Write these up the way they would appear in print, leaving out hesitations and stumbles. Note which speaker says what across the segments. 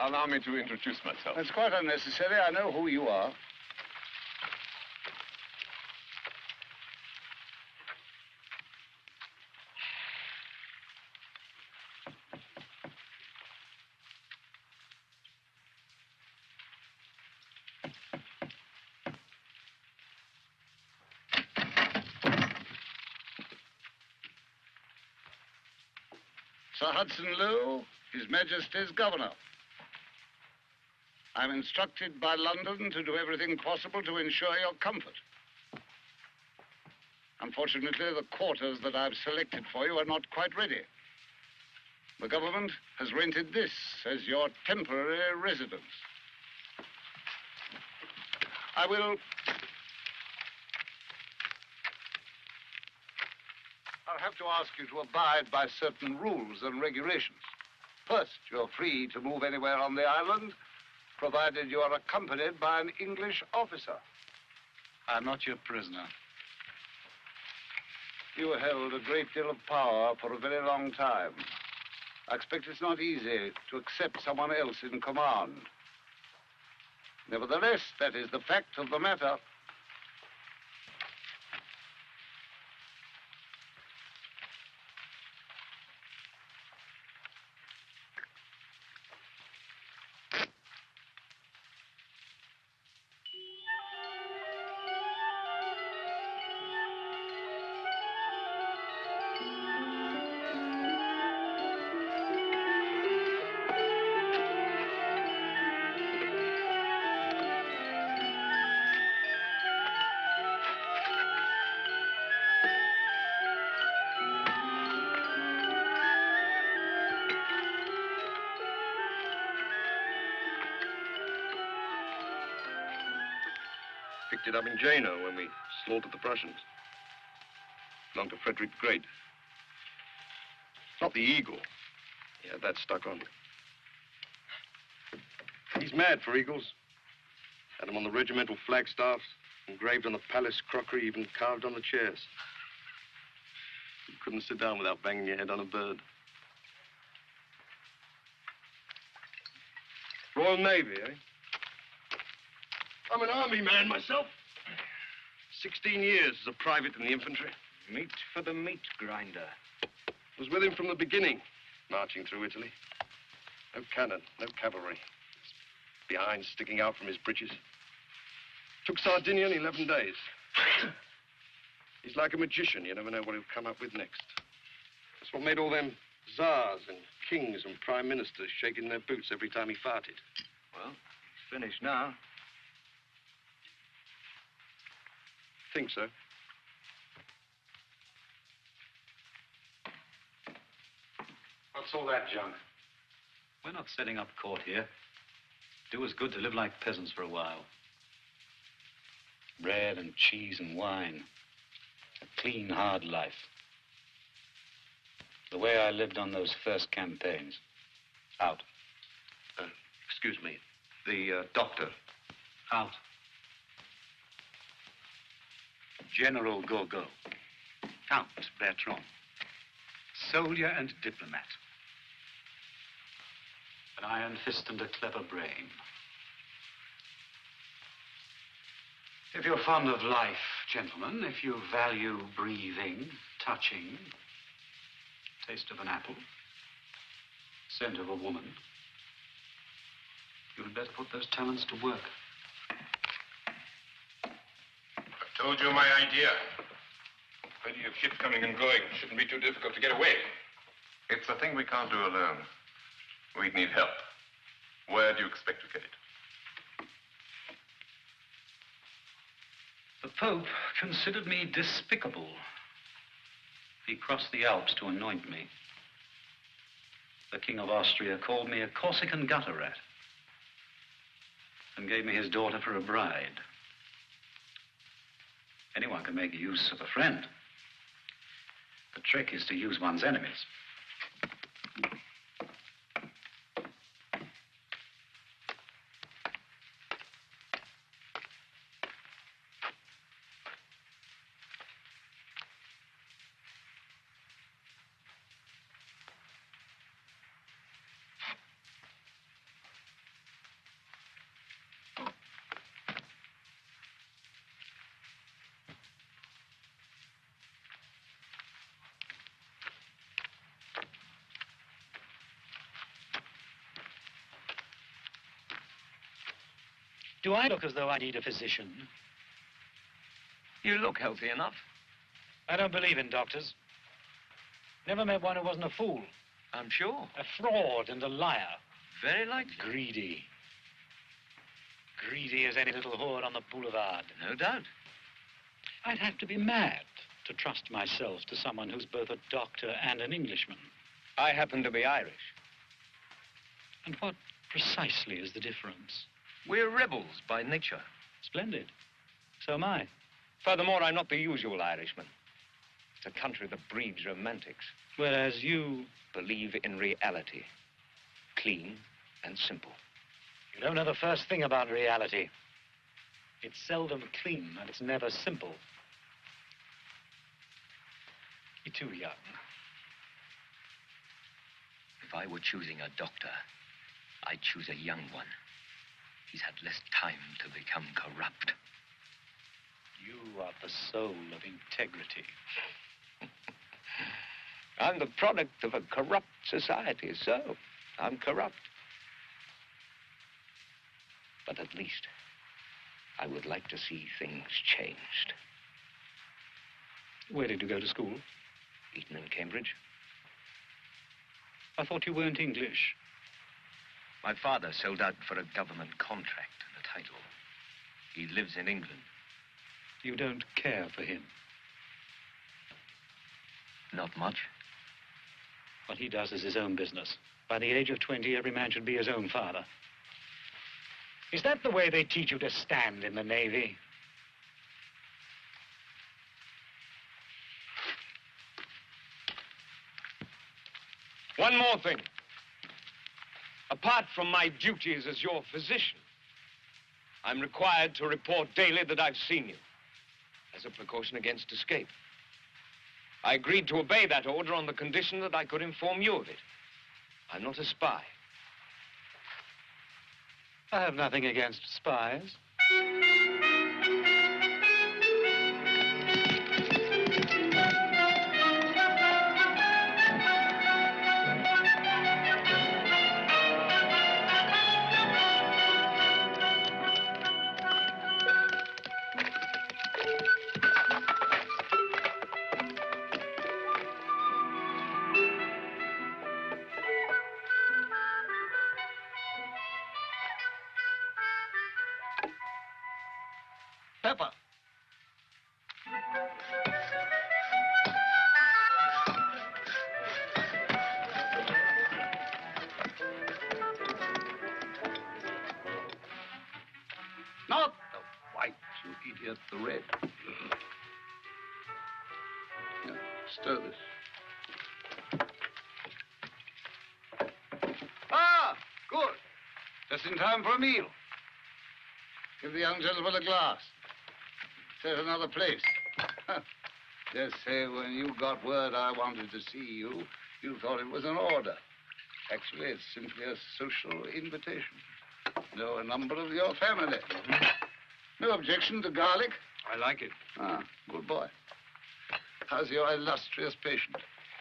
Speaker 1: Allow me to introduce myself.
Speaker 2: That's quite unnecessary. I know who you are. Sir Hudson Lowe, His Majesty's Governor. I'm instructed by London to do everything possible to ensure your comfort. Unfortunately, the quarters that I've selected for you are not quite ready. The government has rented this as your temporary residence. I'll have to ask you to abide by certain rules and regulations. First, you're free to move anywhere on the island, provided you are accompanied by an English officer.
Speaker 3: I'm not your prisoner.
Speaker 2: You held a great deal of power for a very long time. I expect it's not easy to accept someone else in command. Nevertheless, that is the fact of the matter.
Speaker 4: Picked it up in Jena when we slaughtered the Prussians. Belonged to Frederick the Great. Not the eagle. He had that stuck on. He's mad for eagles. Had them on the regimental flagstaffs, engraved on the palace crockery, even carved on the chairs. You couldn't sit down without banging your head on a bird. Royal Navy, eh? I'm an army man myself. 16 years as a private in the infantry.
Speaker 3: Meat for the meat grinder.
Speaker 4: Was with him from the beginning, marching through Italy. No cannon, no cavalry. Behind, sticking out from his breeches. Took Sardinia in 11 days. He's like a magician. You never know what he'll come up with next. That's what made all them czars and kings and prime ministers shaking their boots every time he farted.
Speaker 3: Well, he's finished now.
Speaker 4: Think so.
Speaker 3: What's all that junk? We're not setting up court here. Do us good to live like peasants for a while. Bread and cheese and wine. A clean, hard life. The way I lived on those first campaigns. Out.
Speaker 4: Excuse me. The doctor.
Speaker 3: Out. General Gogo. Count Bertrand. Soldier and diplomat. An iron fist and a clever brain. If you're fond of life, gentlemen, if you value breathing, touching, taste of an apple, scent of a woman, you had better put those talents to work.
Speaker 1: I told you my idea. Plenty of ships coming and going. Shouldn't be too difficult to get away. It's a thing we can't do alone. We'd need help. Where do you expect to get it?
Speaker 3: The Pope considered me despicable. He crossed the Alps to anoint me. The King of Austria called me a Corsican gutter rat and gave me his daughter for a bride. Anyone can make use of a friend. The trick is to use one's enemies. Do I look as though I need a physician?
Speaker 5: You look healthy enough.
Speaker 3: I don't believe in doctors. Never met one who wasn't a fool.
Speaker 5: I'm sure.
Speaker 3: A fraud and a liar.
Speaker 5: Very likely.
Speaker 3: Greedy. Greedy as any little whore on the boulevard.
Speaker 5: No doubt.
Speaker 3: I'd have to be mad to trust myself to someone who's both a doctor and an Englishman.
Speaker 5: I happen to be Irish.
Speaker 3: And what precisely is the difference?
Speaker 5: We're rebels by nature.
Speaker 3: Splendid. So am I.
Speaker 5: Furthermore, I'm not the usual Irishman. It's a country that breeds romantics.
Speaker 3: Whereas you...
Speaker 5: Believe in reality. Clean and simple.
Speaker 3: You don't know the first thing about reality. It's seldom clean and it's never simple. You're too young.
Speaker 5: If I were choosing a doctor, I'd choose a young one. He's had less time to become corrupt.
Speaker 3: You are the soul of integrity.
Speaker 5: I'm the product of a corrupt society, so I'm corrupt. But at least I would like to see things changed.
Speaker 3: Where did you go to school?
Speaker 5: Eton and Cambridge.
Speaker 3: I thought you weren't English.
Speaker 5: My father sold out for a government contract and a title. He lives in England.
Speaker 3: You don't care for him.
Speaker 5: Not much.
Speaker 3: What he does is his own business. By the age of 20, every man should be his own father. Is that the way they teach you to stand in the Navy?
Speaker 5: One more thing. Apart from my duties as your physician, I'm required to report daily that I've seen you, as a precaution against escape. I agreed to obey that order on the condition that I could inform you of it. I'm not a spy.
Speaker 3: I have nothing against spies.
Speaker 2: Pepper. Not the white, you idiot, the red. Now, stir this. Ah, good. Just in time for a meal. Give the young gentleman a glass. Set another place. Just say when you got word I wanted to see you, you thought it was an order. Actually, it's simply a social invitation. Know a number of your family. No objection to garlic?
Speaker 5: I like it.
Speaker 2: Ah, good boy. How's your illustrious patient?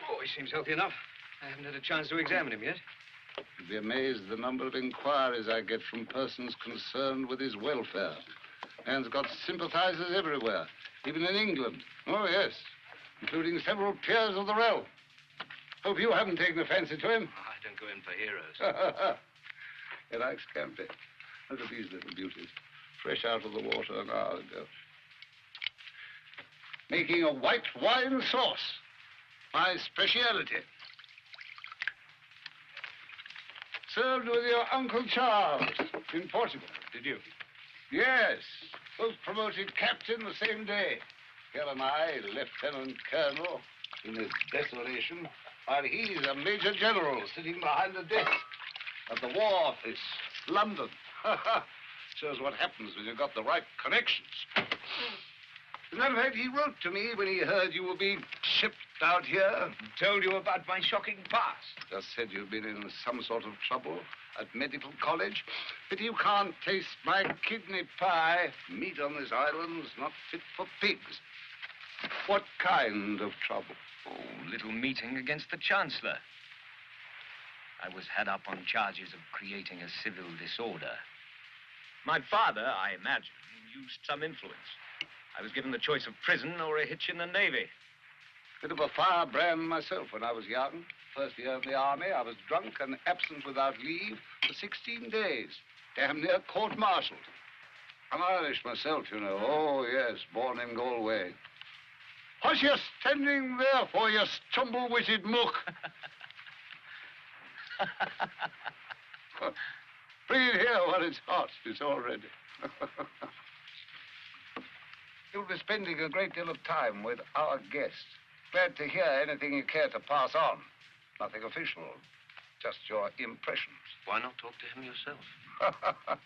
Speaker 5: Oh, he seems healthy enough. I haven't had a chance to examine him yet.
Speaker 2: You'd be amazed at the number of inquiries I get from persons concerned with his welfare. Man's got sympathizers everywhere, even in England. Oh, yes, including several peers of the realm. Hope you haven't taken a fancy to him.
Speaker 5: Oh, I don't go in for heroes.
Speaker 2: He likes camping. Look at these little beauties. Fresh out of the water an hour ago. Making a white wine sauce. My speciality. Served with your Uncle Charles in Portugal.
Speaker 5: Did you?
Speaker 2: Yes. Both promoted captain the same day. Here am I, lieutenant colonel, in his desolation, while he's a major general sitting behind the desk at the War Office, London. Shows what happens when you've got the right connections. As a matter of fact, he wrote to me when he heard you were being shipped out here.
Speaker 5: Told you about my shocking past.
Speaker 2: Just said you'd been in some sort of trouble at medical college. Pity you can't taste my kidney pie. Meat on this island's not fit for pigs. What kind of trouble?
Speaker 5: Oh, little meeting against the Chancellor. I was had up on charges of creating a civil disorder. My father, I imagine, used some influence. I was given the choice of prison or a hitch in the Navy.
Speaker 2: Bit of a firebrand myself when I was young. First year of the army, I was drunk and absent without leave for 16 days. Damn near court-martialed. I'm Irish myself, you know. Oh, yes, born in Galway. What's you standing there for, you stumble-witted mook? Bring it here while it's hot. It's all ready. You'll be spending a great deal of time with our guest. Glad to hear anything you care to pass on. Nothing official, just your impressions.
Speaker 5: Why not talk to him yourself?
Speaker 2: I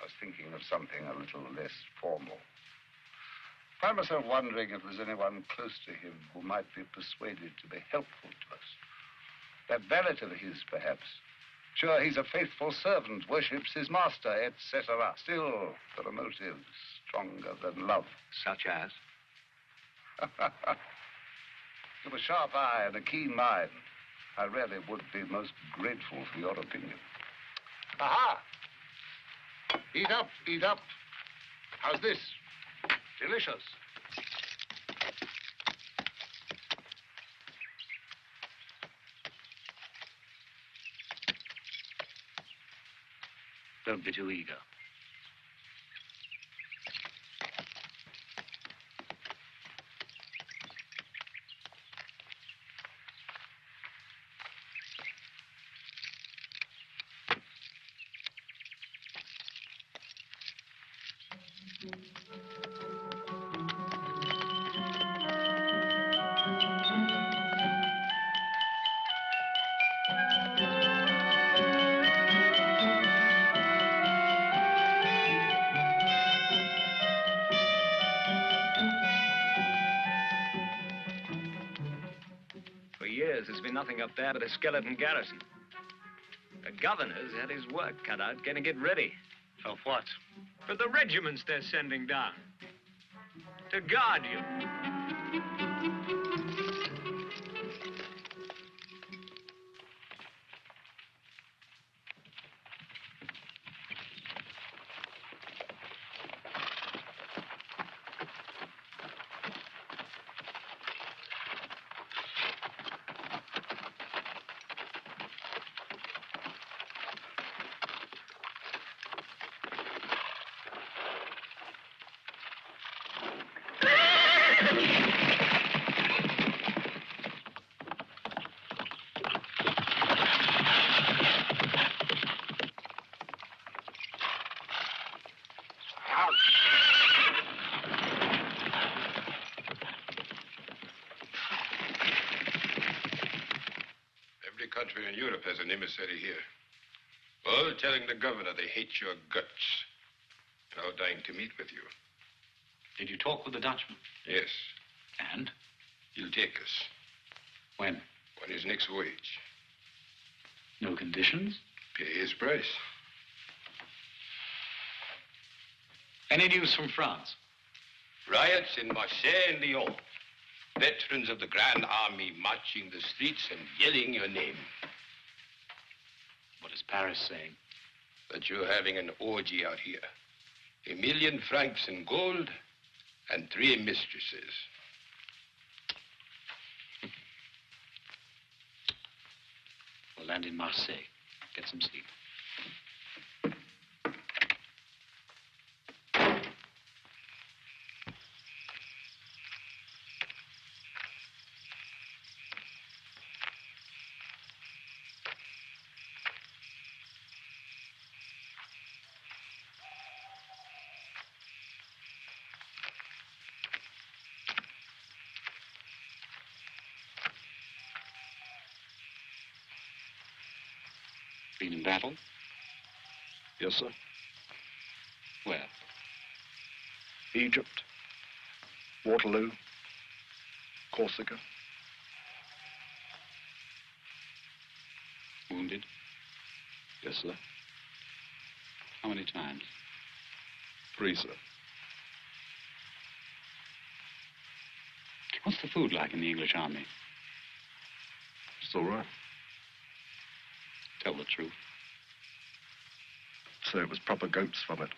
Speaker 2: was thinking of something a little less formal. I find myself wondering if there's anyone close to him who might be persuaded to be helpful to us. That valet of his, perhaps. Sure, he's a faithful servant, worships his master, etc. Still, there are motives stronger than love.
Speaker 5: Such as?
Speaker 2: You've a sharp eye and a keen mind. I really would be most grateful for your opinion. Aha! Eat up, eat up. How's this? Delicious.
Speaker 3: Don't be too eager.
Speaker 5: For years, there's been nothing up there but a skeleton garrison. The governor's had his work cut out getting it ready.
Speaker 3: Of what?
Speaker 5: For the regiments they're sending down. To guard you.
Speaker 1: Every country in Europe has an emissary here. All telling the governor they hate your guts. And all dying to meet with you.
Speaker 3: Did you talk with the Dutchman?
Speaker 1: Yes,
Speaker 3: And?
Speaker 1: he'll take us
Speaker 3: When?
Speaker 1: on his next voyage.
Speaker 3: No conditions?
Speaker 1: Pay his price.
Speaker 3: Any news from France?
Speaker 1: Riots in Marseille and Lyon. Veterans of the Grand Army marching the streets and yelling your name.
Speaker 3: What is Paris saying?
Speaker 1: That you're having an orgy out here. 1 million francs in gold and 3 mistresses.
Speaker 3: We'll land in Marseille. Get some sleep. Been in battle?
Speaker 4: Yes, sir.
Speaker 3: Where?
Speaker 4: Egypt, Waterloo, Corsica.
Speaker 3: Wounded?
Speaker 4: Yes, sir.
Speaker 3: How many times?
Speaker 4: 3, sir.
Speaker 3: What's the food like in the English army?
Speaker 4: It's all right.
Speaker 3: Tell the truth.
Speaker 4: so it was proper goat's vomit.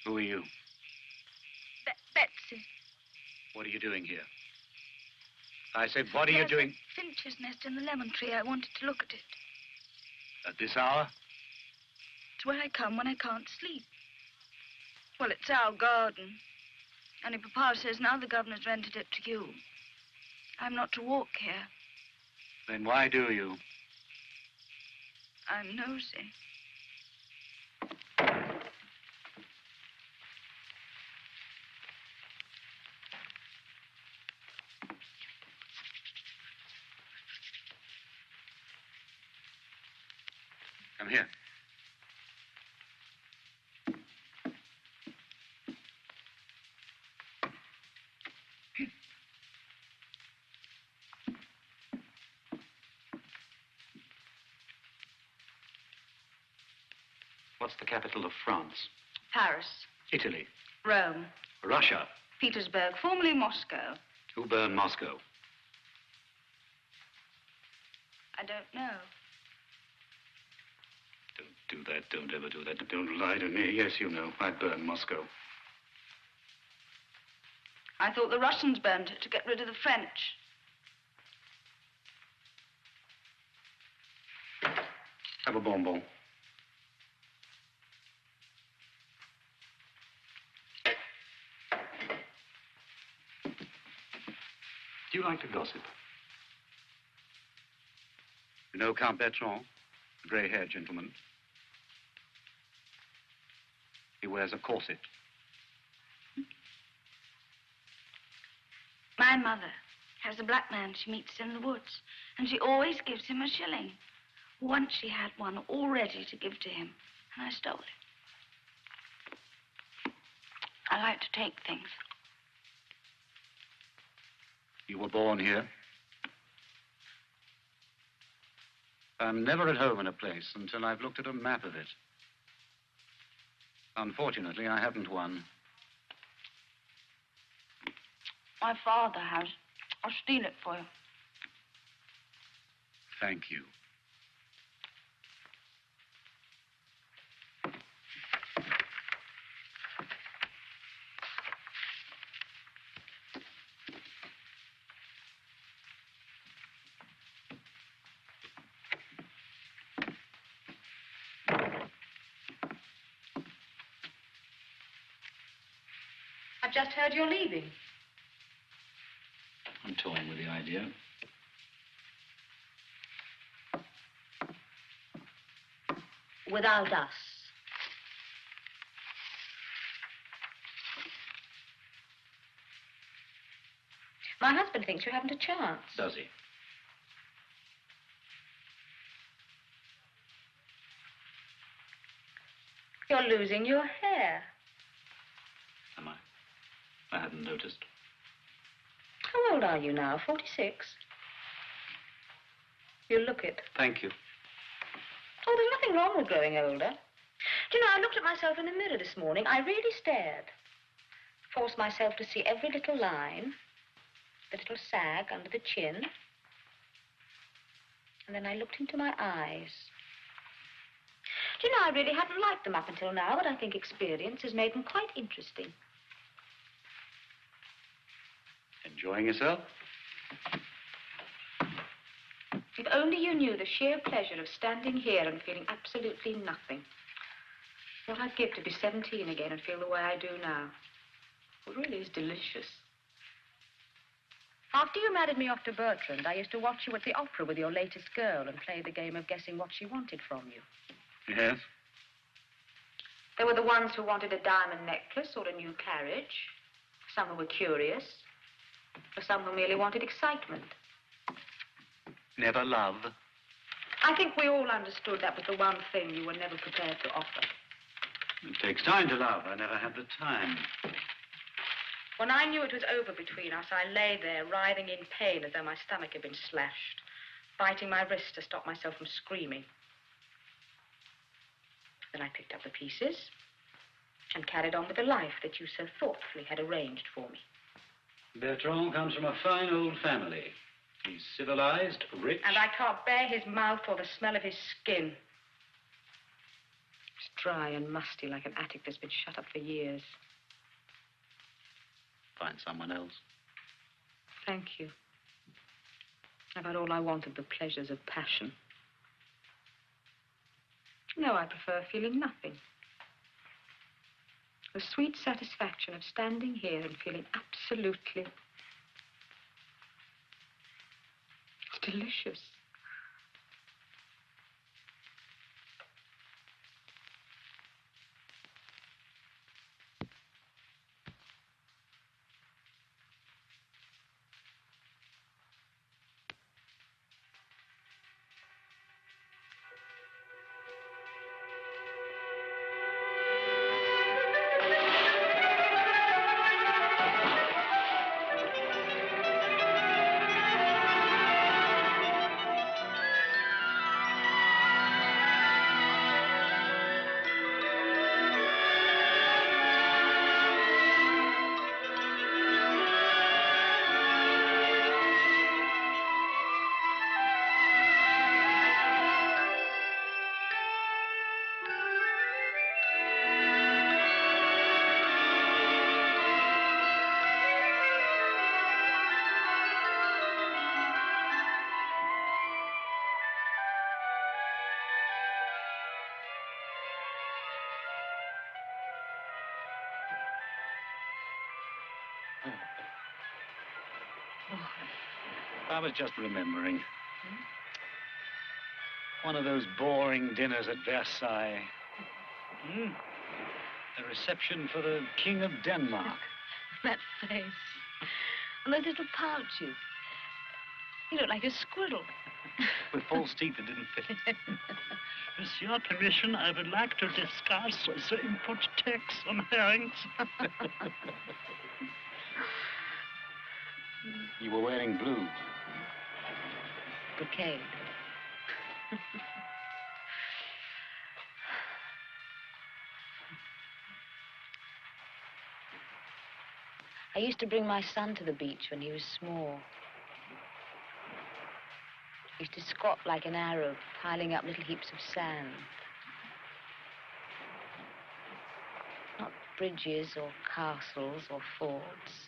Speaker 3: Who are you?
Speaker 6: Betsy.
Speaker 3: What are you doing here? I said, what are you doing?
Speaker 6: Finch's nest in the lemon tree. I wanted to look at it.
Speaker 3: At this hour?
Speaker 6: It's where I come when I can't sleep. Well, it's our garden. Only Papa says now the governor's rented it to you. I'm not to walk here.
Speaker 3: Then why do you?
Speaker 6: I'm nosy.
Speaker 3: Come here. What's the capital of France?
Speaker 6: Paris.
Speaker 3: Italy.
Speaker 6: Rome.
Speaker 3: Russia.
Speaker 6: Petersburg, formerly Moscow.
Speaker 3: Who burned Moscow?
Speaker 6: I don't know.
Speaker 3: Don't do that. Don't ever do that. Don't lie to me. Yes, you know. I burned Moscow.
Speaker 6: I thought the Russians burned it to get rid of the French.
Speaker 3: Have a bonbon. Do you like to gossip? You know Count Bertrand, the grey-haired gentleman? He wears a corset.
Speaker 6: My mother has a black man she meets in the woods, and she always gives him a shilling. Once she had one all ready to give to him, and I stole it. I like to take things.
Speaker 3: You were born here? I'm never at home in a place until I've looked at a map of it. Unfortunately, I haven't one.
Speaker 6: My father has. I'll steal it for you.
Speaker 3: Thank you.
Speaker 7: I've just heard you're leaving.
Speaker 3: I'm toying with the idea.
Speaker 7: Without us. My husband thinks you haven't a chance.
Speaker 3: Does he?
Speaker 7: You're losing your hair.
Speaker 3: Am I? I hadn't noticed.
Speaker 7: How old are you now? 46? You look it.
Speaker 3: Thank you.
Speaker 7: Oh, there's nothing wrong with growing older. Do you know, I looked at myself in the mirror this morning. I really stared. Forced myself to see every little line, the little sag under the chin. And then I looked into my eyes. Do you know, I really hadn't liked them up until now, but I think experience has made them quite interesting.
Speaker 3: Enjoying yourself?
Speaker 7: If only you knew the sheer pleasure of standing here and feeling absolutely nothing. What I'd give to be 17 again and feel the way I do now. It really is delicious. After you married me off to Bertrand, I used to watch you at the opera with your latest girl and play the game of guessing what she wanted from you.
Speaker 3: Yes?
Speaker 7: There were the ones who wanted a diamond necklace or a new carriage, some who were curious, or some who merely wanted excitement.
Speaker 3: Never love?
Speaker 7: I think we all understood that was the one thing you were never prepared to offer.
Speaker 3: It takes time to love. I never had the time.
Speaker 7: When I knew it was over between us, I lay there, writhing in pain as though my stomach had been slashed, biting my wrist to stop myself from screaming. Then I picked up the pieces and carried on with the life that you so thoughtfully had arranged for me.
Speaker 3: Bertrand comes from a fine old family. He's civilized, rich.
Speaker 7: And I can't bear his mouth or the smell of his skin. It's dry and musty like an attic that's been shut up for years.
Speaker 3: Find someone else.
Speaker 7: Thank you. I've had all I wanted, the pleasures of passion. No, I prefer feeling nothing. The sweet satisfaction of standing here and feeling absolutely... It's delicious.
Speaker 3: I was just remembering. One of those boring dinners at Versailles. The reception for the King of Denmark.
Speaker 6: That face. And those little pouches. You look like a squirrel.
Speaker 3: With false teeth that didn't fit.
Speaker 8: With your permission, I would like to discuss the input tax on herrings.
Speaker 3: You were wearing blue.
Speaker 7: Brocade. I used to bring my son to the beach when he was small. He used to squat like an Arab, piling up little heaps of sand. Not bridges or castles or forts.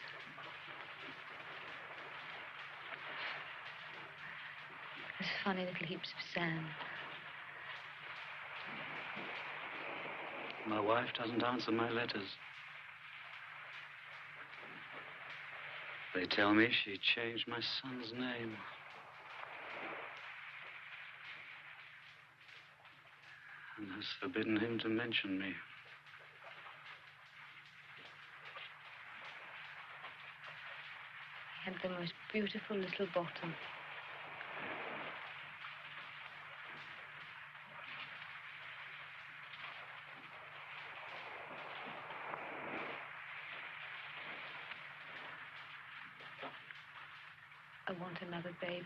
Speaker 7: Those funny little heaps of sand.
Speaker 3: My wife doesn't answer my letters. They tell me she changed my son's name. And has forbidden him to mention me.
Speaker 7: He had the most beautiful little bottom. I want another baby.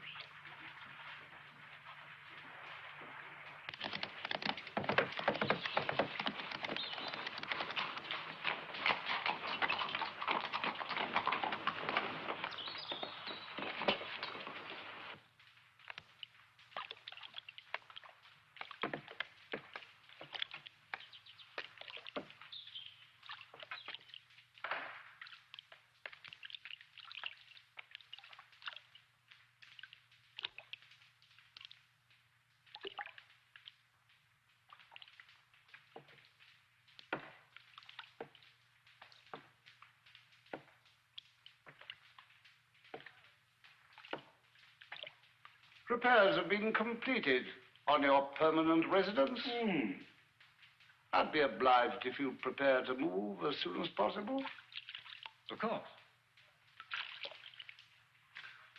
Speaker 2: Repairs have been completed on your permanent residence. I'd be obliged if you'd prepare to move as soon as possible.
Speaker 3: Of course.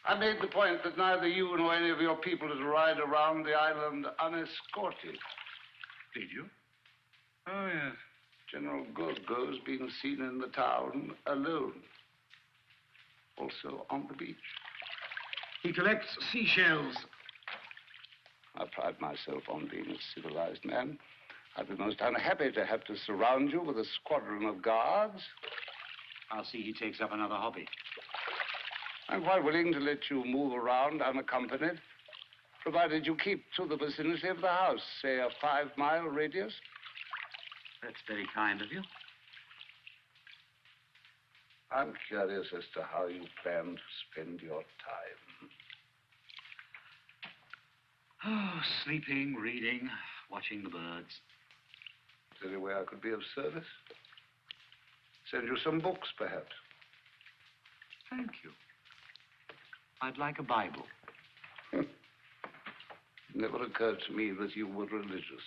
Speaker 2: I made the point that neither you nor any of your people is to ride around the island unescorted.
Speaker 3: Did you? Oh, yes.
Speaker 2: General Gorgo's been seen in the town alone. Also on the beach.
Speaker 9: He collects seashells.
Speaker 2: I pride myself on being a civilized man. I'd be most unhappy to have to surround you with a squadron of guards.
Speaker 3: I'll see he takes up another hobby.
Speaker 2: I'm quite willing to let you move around unaccompanied, provided you keep to the vicinity of the house, say a 5-mile radius.
Speaker 3: That's very kind of you.
Speaker 2: I'm curious as to how you plan to spend your time.
Speaker 3: Oh, sleeping, reading, watching the birds.
Speaker 2: Is there any way I could be of service? Send you some books, perhaps.
Speaker 3: Thank you. I'd like a Bible.
Speaker 2: Never occurred to me that you were religious.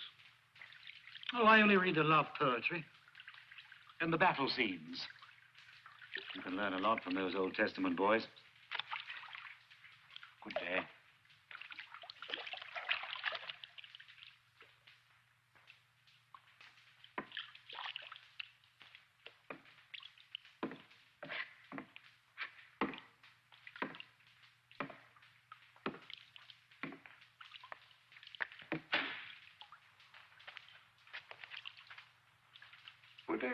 Speaker 3: Oh, I only read the love poetry and the battle scenes. You can learn a lot from those Old Testament boys. Good day.
Speaker 2: Good day.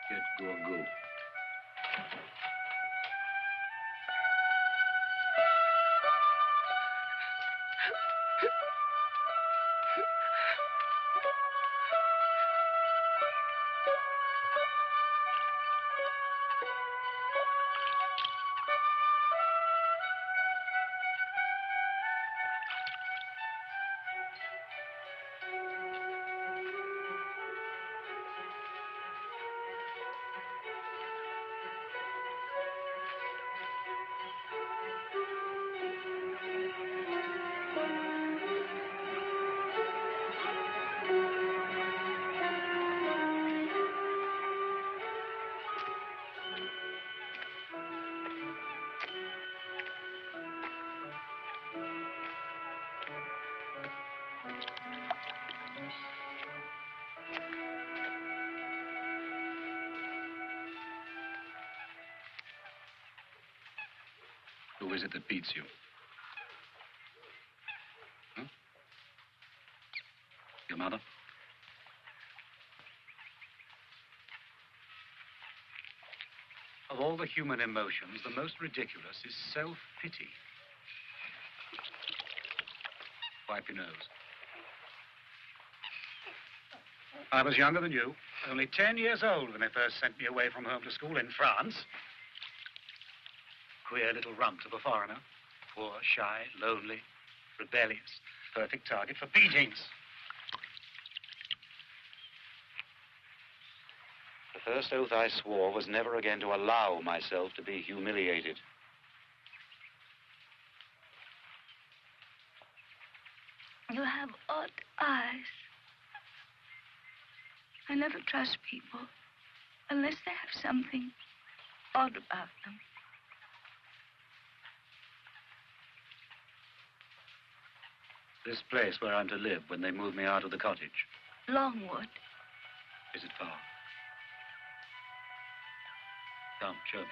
Speaker 3: Get Gorgo. Who is it that beats you? Huh? Your mother? Of all the human emotions, the most ridiculous is self-pity. Wipe your nose. I was younger than you, only 10 years old when they first sent me away from home to school in France. Queer little runt of a foreigner. Poor, shy, lonely, rebellious. Perfect target for beatings. The first oath I swore was never again to allow myself to be humiliated.
Speaker 6: You have odd eyes. I never trust people unless they have something odd about them.
Speaker 3: This place where I'm to live when they move me out of the cottage.
Speaker 6: Longwood.
Speaker 3: Is it far? Come, show me.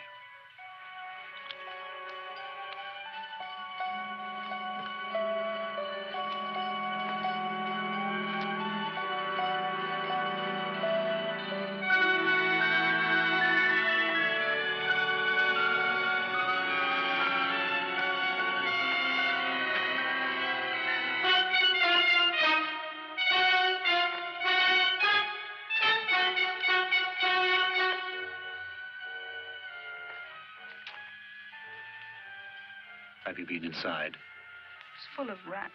Speaker 3: Have you been inside?
Speaker 6: It's full of rats.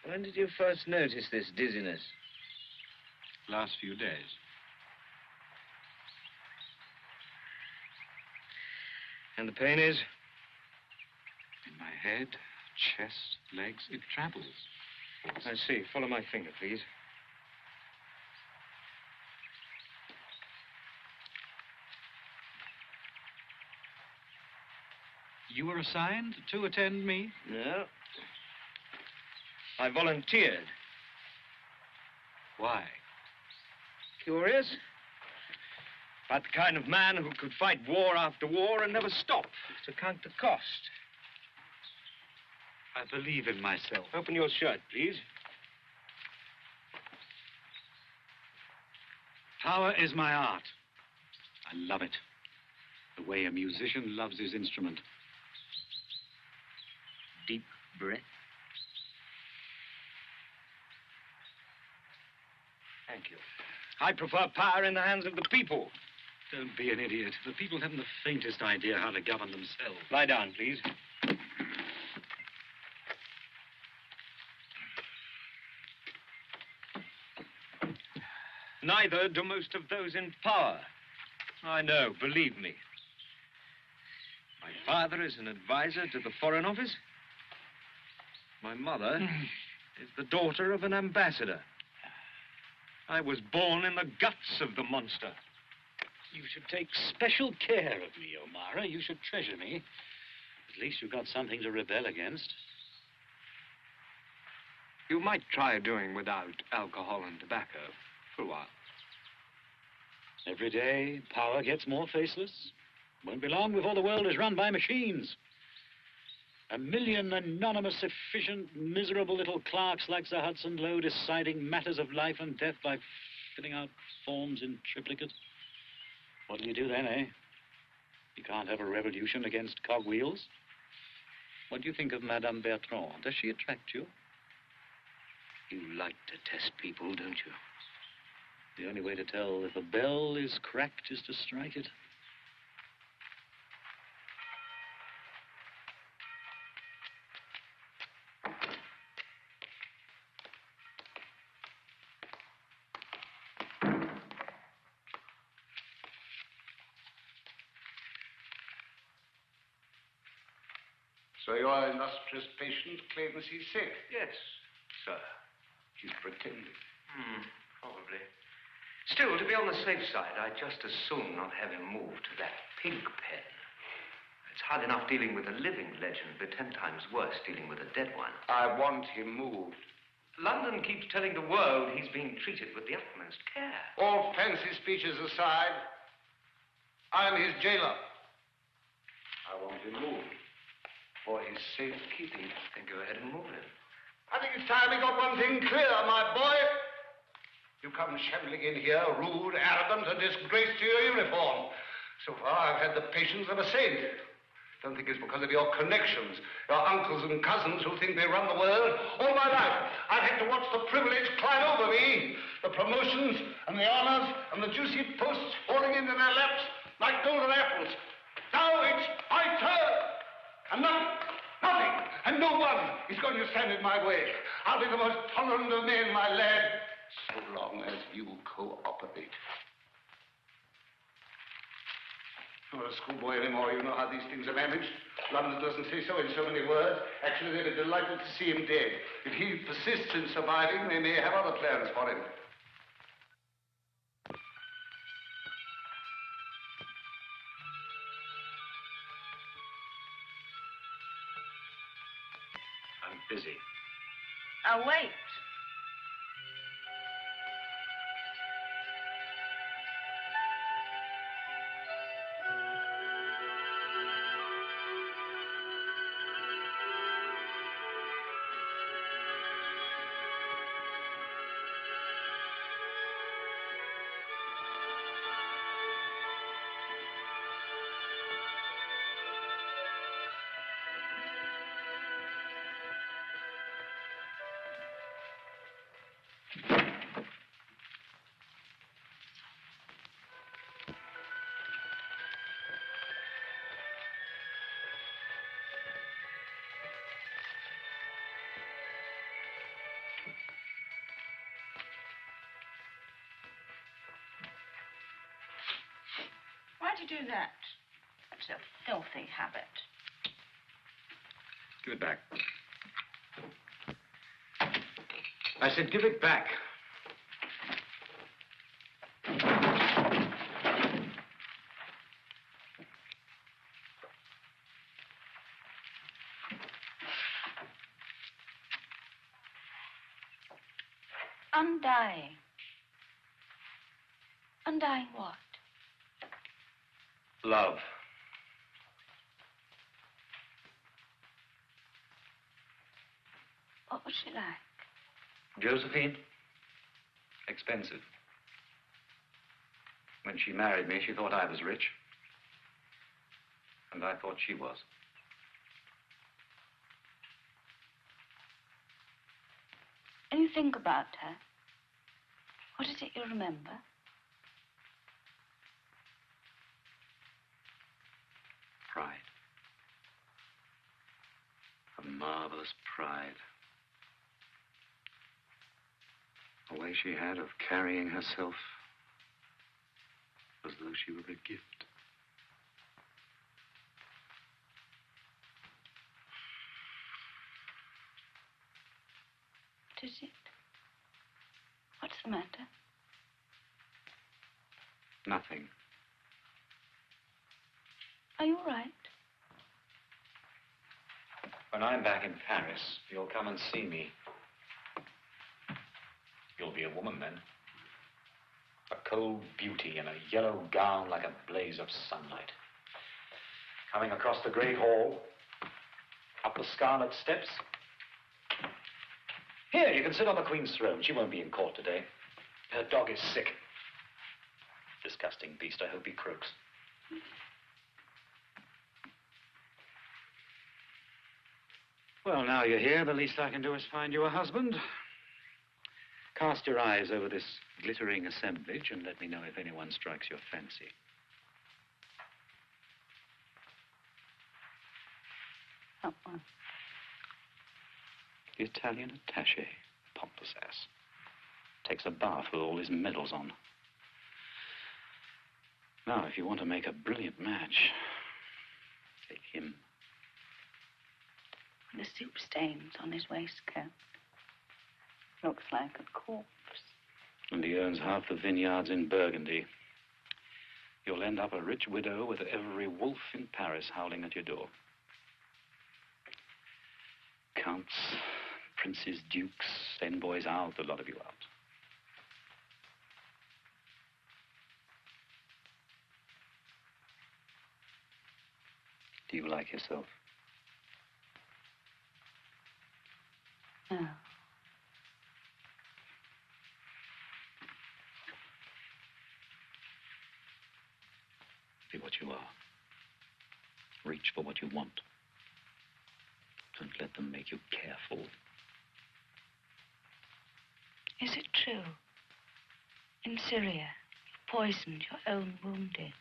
Speaker 5: When did you first notice this dizziness?
Speaker 3: Last few days.
Speaker 5: And the pain is?
Speaker 3: In my head, chest, legs, it travels.
Speaker 5: I see. Follow my finger, please.
Speaker 3: You were assigned to attend me?
Speaker 5: No. I volunteered.
Speaker 3: Why?
Speaker 5: Curious? About the kind of man who could fight war after war and never stop to count the cost.
Speaker 3: I believe in myself.
Speaker 5: Open your shirt, please.
Speaker 3: Power is my art. I love it. The way a musician loves his instrument.
Speaker 5: Deep breath. Thank you. I prefer power in the hands of the people.
Speaker 3: Don't be an idiot. The people haven't the faintest idea how to govern themselves.
Speaker 5: Lie down, please. Neither do most of those in power. I know, believe me. My father is an advisor to the Foreign Office. My mother is the daughter of an ambassador. I was born in the guts of the monster.
Speaker 3: You should take special care of me, O'Mara. You should treasure me. At least you've got something to rebel against.
Speaker 5: You might try doing without alcohol and tobacco for a while.
Speaker 3: Every day, power gets more faceless. Won't be long before the world is run by machines. 1 million anonymous, efficient, miserable little clerks like Sir Hudson Lowe deciding matters of life and death by filling out forms in triplicate. What do you do then, eh? You can't have a revolution against cogwheels. What do you think of Madame Bertrand? Does she attract you?
Speaker 5: You like to test people, don't you?
Speaker 3: The only way to tell if a bell is cracked is to strike it.
Speaker 2: So your illustrious patient claims he's sick?
Speaker 10: Yes, sir. He's pretending. Probably. Still, to be on the safe side, I'd just as soon not have him moved to that pig pen. It's hard enough dealing with a living legend, but 10 times worse dealing with a dead one.
Speaker 2: I want him moved.
Speaker 10: London keeps telling the world he's being treated with the utmost care.
Speaker 2: All fancy speeches aside, I'm his jailer. I want him moved for his safekeeping.
Speaker 10: Then go ahead and move him.
Speaker 2: I think it's time we got one thing clear, my boy. You come shambling in here, rude, arrogant, a disgrace to your uniform. So far, I've had the patience of a saint. Don't think it's because of your connections, your uncles and cousins who think they run the world. All my life, I've had to watch the privilege climb over me, the promotions and the honors and the juicy posts falling into their laps like golden apples. Now it's my turn. And nothing, and no one is going to stand in my way. I'll be the most tolerant of men, my lad, so long as you cooperate. You're not a schoolboy anymore. You know how these things are managed. London doesn't say so in so many words. Actually, they'd be delighted to see him dead. If he persists in surviving, they may have other plans for him.
Speaker 3: I'm busy.
Speaker 6: I'll wait.
Speaker 7: you do that? That's a filthy habit.
Speaker 3: Give it back. I said give it back.
Speaker 6: Undying. Undying what?
Speaker 3: Love.
Speaker 6: What was she like?
Speaker 3: Josephine? Expensive. When she married me, she thought I was rich. And I thought she was.
Speaker 6: When you think about her, what is it you remember?
Speaker 3: Pride. A marvelous pride. A way she had of carrying herself as though she were a gift.
Speaker 6: What is it? What's the matter?
Speaker 3: Nothing.
Speaker 6: Are you all right?
Speaker 3: When I'm back in Paris, you'll come and see me. You'll be a woman then. A cold beauty in a yellow gown like a blaze of sunlight. Coming across the great hall, up the scarlet steps. Here, you can sit on the Queen's throne. She won't be in court today. Her dog is sick. Disgusting beast. I hope he croaks. Well, now you're here, the least I can do is find you a husband. Cast your eyes over this glittering assemblage and let me know if anyone strikes your fancy.
Speaker 6: Not one.
Speaker 3: The Italian attaché, pompous ass. Takes a bath with all his medals on. Now, if you want to make a brilliant match, take him.
Speaker 6: The soup stains on his waistcoat. Looks like a corpse.
Speaker 3: And he owns half the vineyards in Burgundy. You'll end up a rich widow with every wolf in Paris howling at your door. Counts, princes, dukes, envoys out, a lot of you out. Do you like yourself?
Speaker 6: No.
Speaker 3: Be what you are. Reach for what you want. Don't let them make you careful.
Speaker 6: Is it true? In Syria, you poisoned your own wounded.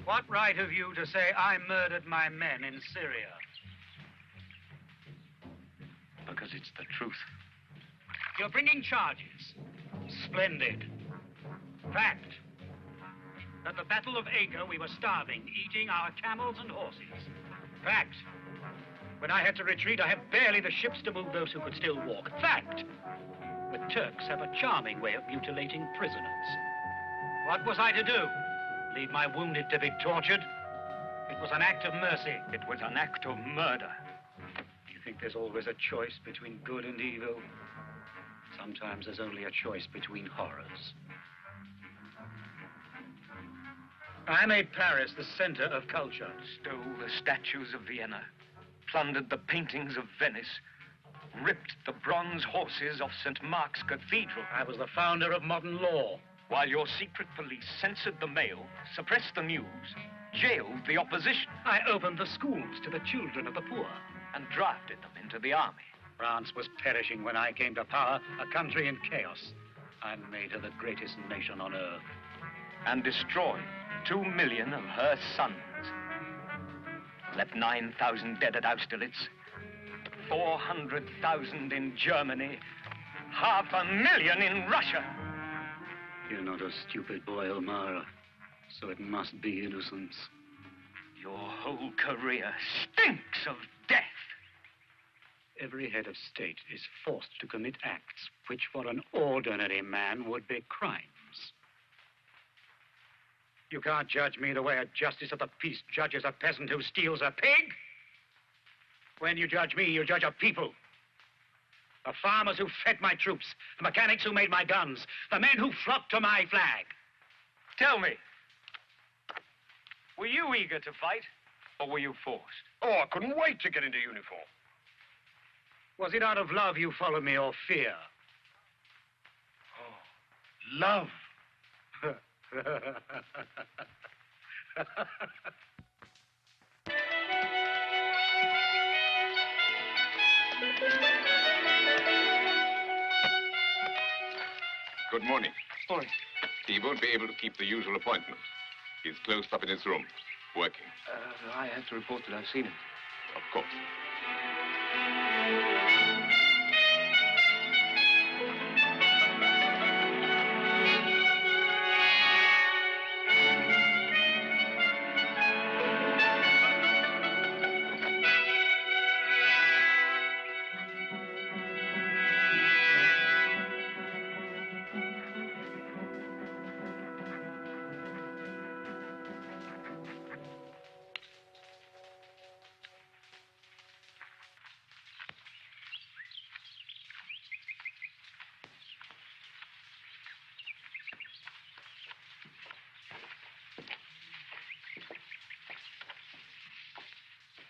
Speaker 3: What right have you to say I murdered my men in Syria? Because it's the truth. You're bringing charges. Splendid. Fact. At the Battle of Acre, we were starving, eating our camels and horses. Fact. When I had to retreat, I had barely the ships to move those who could still walk. Fact. The Turks have a charming way of mutilating prisoners. What was I to do? Leave my wounded to be tortured? It was an act of mercy. It was an act of murder. You think there's always a choice between good and evil? Sometimes there's only a choice between horrors. I made Paris the center of culture.
Speaker 5: Stole the statues of Vienna, plundered the paintings of Venice, ripped the bronze horses of St. Mark's Cathedral.
Speaker 3: I was the founder of modern law.
Speaker 5: While your secret police censored the mail, suppressed the news, jailed the opposition.
Speaker 3: I opened the schools to the children of the poor.
Speaker 5: And drafted them into the army.
Speaker 3: France was perishing when I came to power, a country in chaos. I made her the greatest nation on earth.
Speaker 5: And destroyed 2 million of her sons. Left 9,000 dead at Austerlitz, 400,000 in Germany, 500,000 in Russia.
Speaker 3: You're not a stupid boy, O'Mara, so it must be innocence.
Speaker 10: Your whole career stinks of death.
Speaker 3: Every head of state is forced to commit acts which for an ordinary man would be crimes. You can't judge me the way a justice of the peace judges a peasant who steals a pig. When you judge me, you judge a people. The farmers who fed my troops, the mechanics who made my guns, the men who flocked to my flag.
Speaker 5: Tell me, were you eager to fight, or were you forced?
Speaker 4: Oh, I couldn't wait to get into uniform.
Speaker 3: Was it out of love you followed me, or fear?
Speaker 4: Oh, love.
Speaker 1: Good morning.
Speaker 5: Morning.
Speaker 1: He won't be able to keep the usual appointment. He's closed up in his room, working.
Speaker 5: I have to report that I've seen him.
Speaker 1: Of course.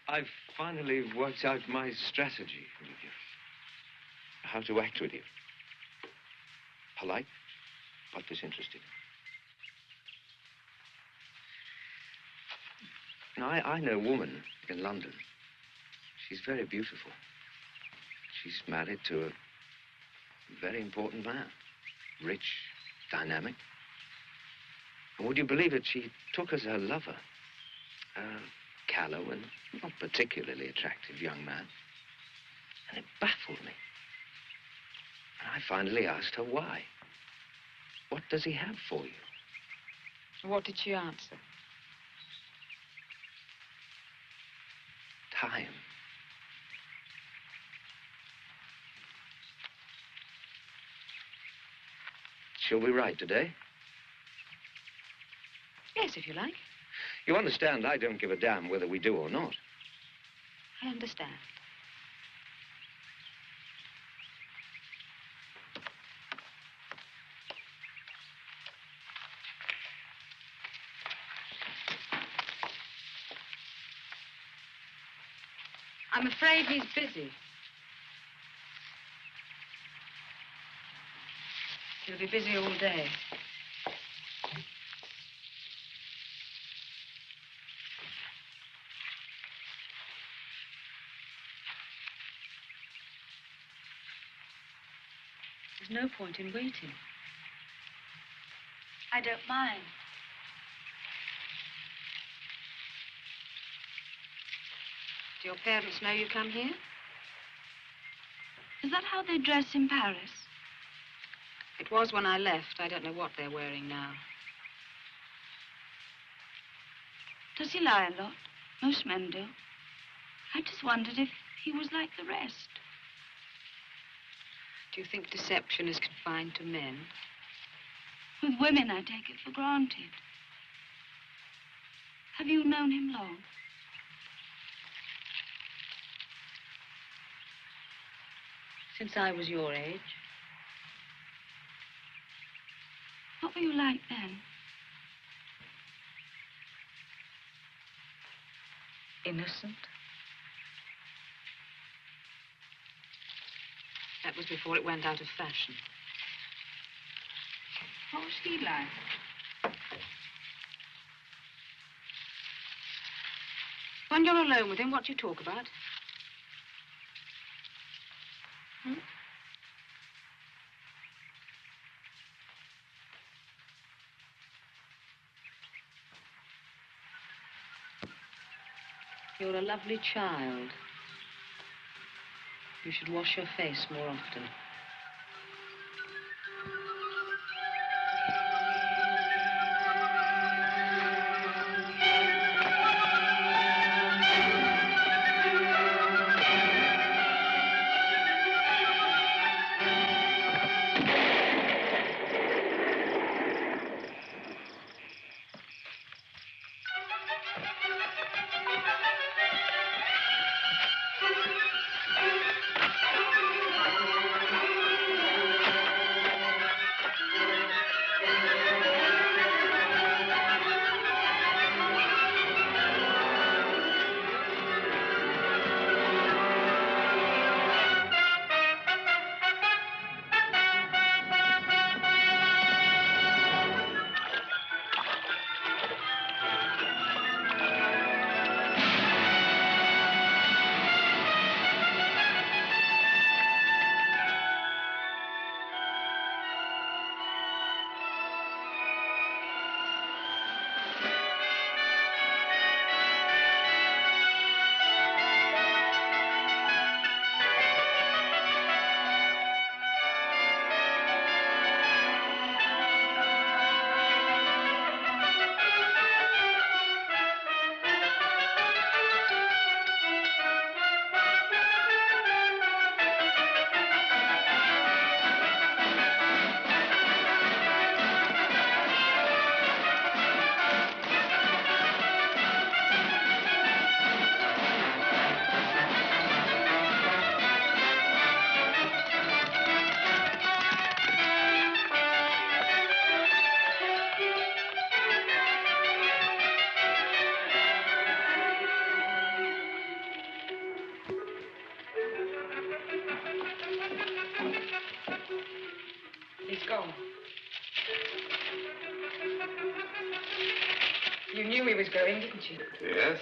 Speaker 5: I've finally worked out my strategy, Olivia. How to act with you. Polite, but disinterested. Now, I know a woman in London. She's very beautiful. She's married to a very important man. Rich, dynamic. And would you believe it, she took as her lover a callow and not particularly attractive young man. And it baffled me. And I finally asked her why. What does he have for you?
Speaker 6: What did she answer?
Speaker 5: Time. Shall we ride today?
Speaker 7: Yes, if you like.
Speaker 5: You understand, I don't give a damn whether we do or not.
Speaker 7: I understand. I'm afraid he's busy. He'll be busy all day. There's no point in waiting.
Speaker 6: I don't mind.
Speaker 7: Do your parents know you come here?
Speaker 6: Is that how they dress in Paris?
Speaker 7: It was when I left. I don't know what they're wearing now.
Speaker 6: Does he lie a lot? Most men do. I just wondered if he was like the rest.
Speaker 7: Do you think deception is confined to men?
Speaker 6: With women, I take it for granted. Have you known him long?
Speaker 7: Since I was your age.
Speaker 6: What were you like then?
Speaker 7: Innocent. That was before it went out of fashion.
Speaker 6: What was he like?
Speaker 7: When you're alone with him, what do you talk about? You're a lovely child. You should wash your face more often. You knew he was going, didn't you?
Speaker 1: Yes.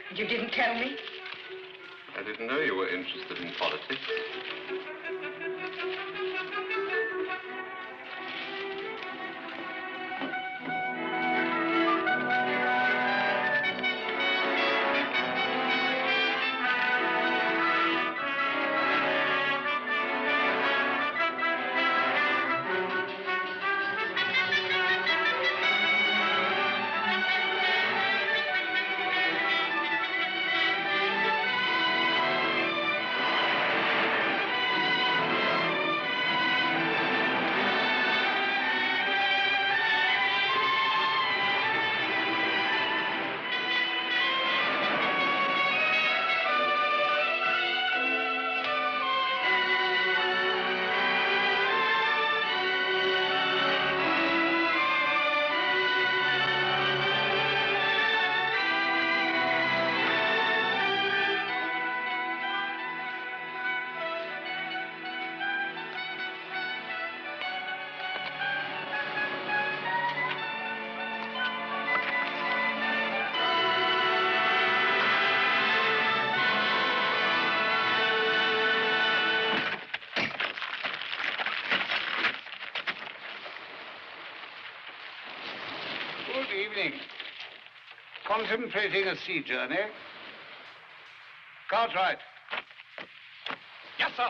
Speaker 7: And you didn't tell me?
Speaker 1: I didn't know you were interested in politics.
Speaker 2: Good evening. Contemplating a sea journey? Cartwright.
Speaker 5: Yes, sir.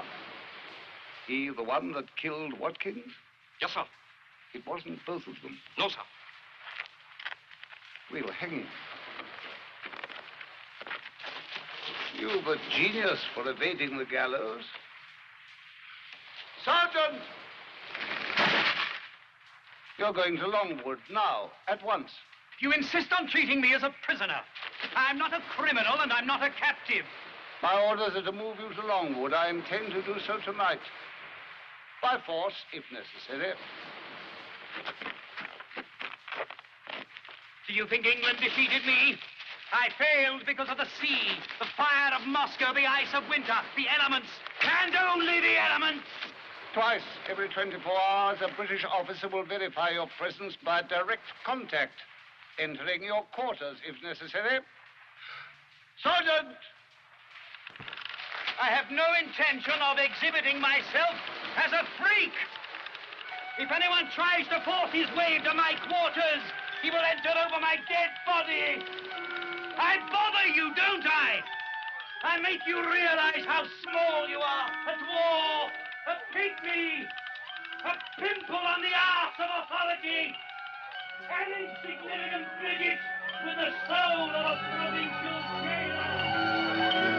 Speaker 2: He the one that killed Watkins?
Speaker 5: Yes, sir.
Speaker 2: It wasn't both of them.
Speaker 5: No, sir.
Speaker 2: We'll hang him. You've a genius for evading the gallows. Sergeant! You're going to Longwood now, at once.
Speaker 9: You insist on treating me as a prisoner. I'm not a criminal and I'm not a captive.
Speaker 2: My orders are to move you to Longwood. I intend to do so tonight. By force, if necessary.
Speaker 9: Do you think England defeated me? I failed because of the sea, the fire of Moscow, the ice of winter, the elements, and only the elements.
Speaker 2: Twice every 24 hours, a British officer will verify your presence by direct contact, entering your quarters if necessary. Sergeant!
Speaker 9: I have no intention of exhibiting myself as a freak. If anyone tries to force his way to my quarters, he will enter over my dead body. I bother you, don't I? I make you realize how small you are at war, a pygmy, a pimple on the arse of authority, an insignificant bigot with the soul of a provincial jailer.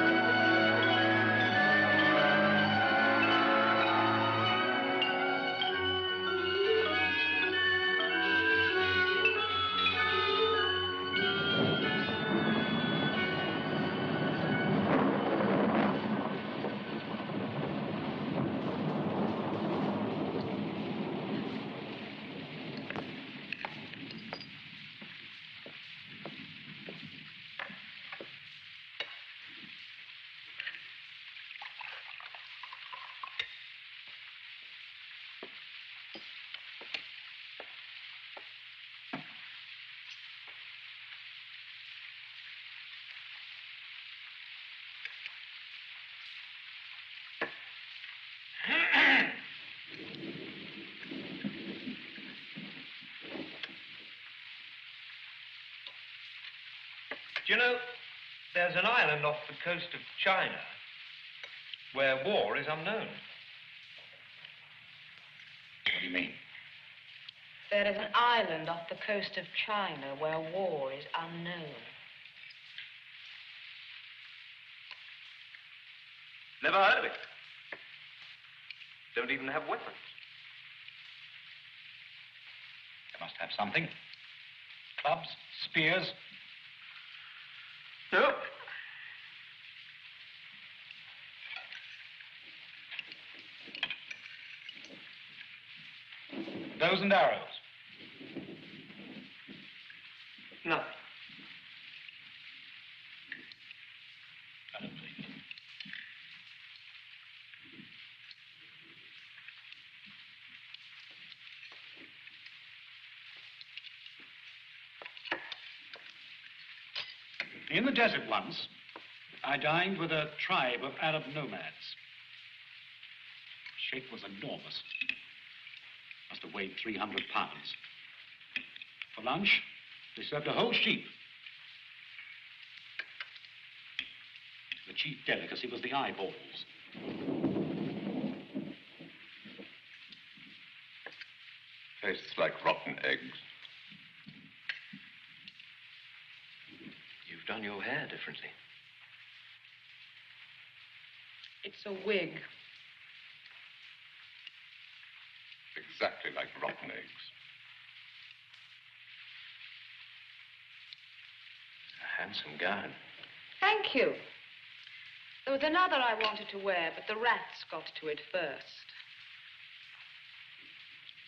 Speaker 10: Do you know, there's an island off the coast of China where war is unknown.
Speaker 3: What do you mean?
Speaker 7: There is an island off the coast of China where war is unknown.
Speaker 10: Never heard of it. Don't even have weapons.
Speaker 3: They must have something. Clubs, spears.
Speaker 10: No.
Speaker 3: Bows and arrows.
Speaker 10: Nothing.
Speaker 3: I don't believe it. In the desert once, I dined with a tribe of Arab nomads. Sheikh was enormous. Must have weighed 300 pounds. For lunch, they served a whole sheep. The chief delicacy was the eyeballs.
Speaker 1: Tastes like rotten eggs.
Speaker 10: You've done your hair differently.
Speaker 7: It's a wig.
Speaker 1: Exactly like rotten eggs.
Speaker 10: A handsome gown.
Speaker 7: Thank you. There was another I wanted to wear, but the rats got to it first.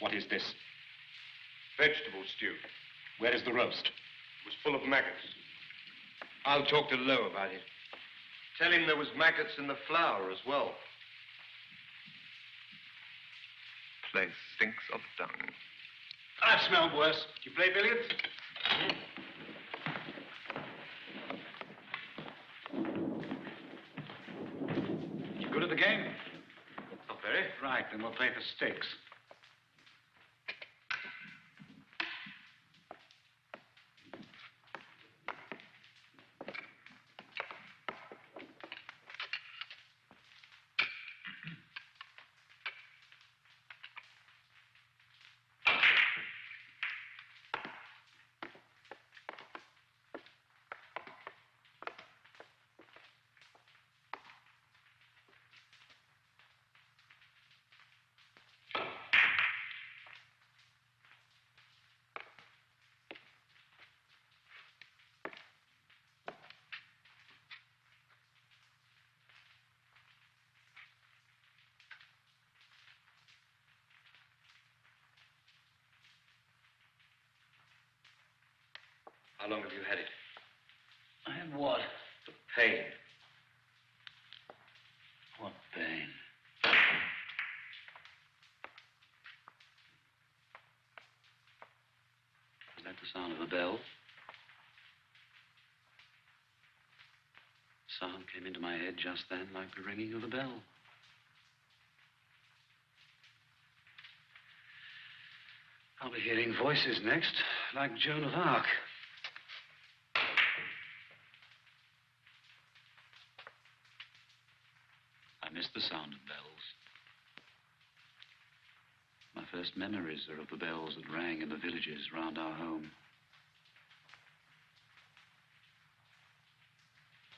Speaker 3: What is this?
Speaker 5: Vegetable stew.
Speaker 3: Where is the roast?
Speaker 5: It was full of maggots. I'll talk to Lowe about it. Tell him there was maggots in the flour as well.
Speaker 1: Place stinks of dung.
Speaker 3: I've smelled worse. Do you play billiards? You good at the game?
Speaker 5: Not very.
Speaker 3: Right, then we'll play for stakes.
Speaker 10: How long have you had it?
Speaker 3: I had what?
Speaker 10: The pain.
Speaker 3: What pain? Was that the sound of a bell? Sound came into my head just then like the ringing of a bell. I'll be hearing voices next, like Joan of Arc. I miss the sound of bells. My first memories are of the bells that rang in the villages round our home.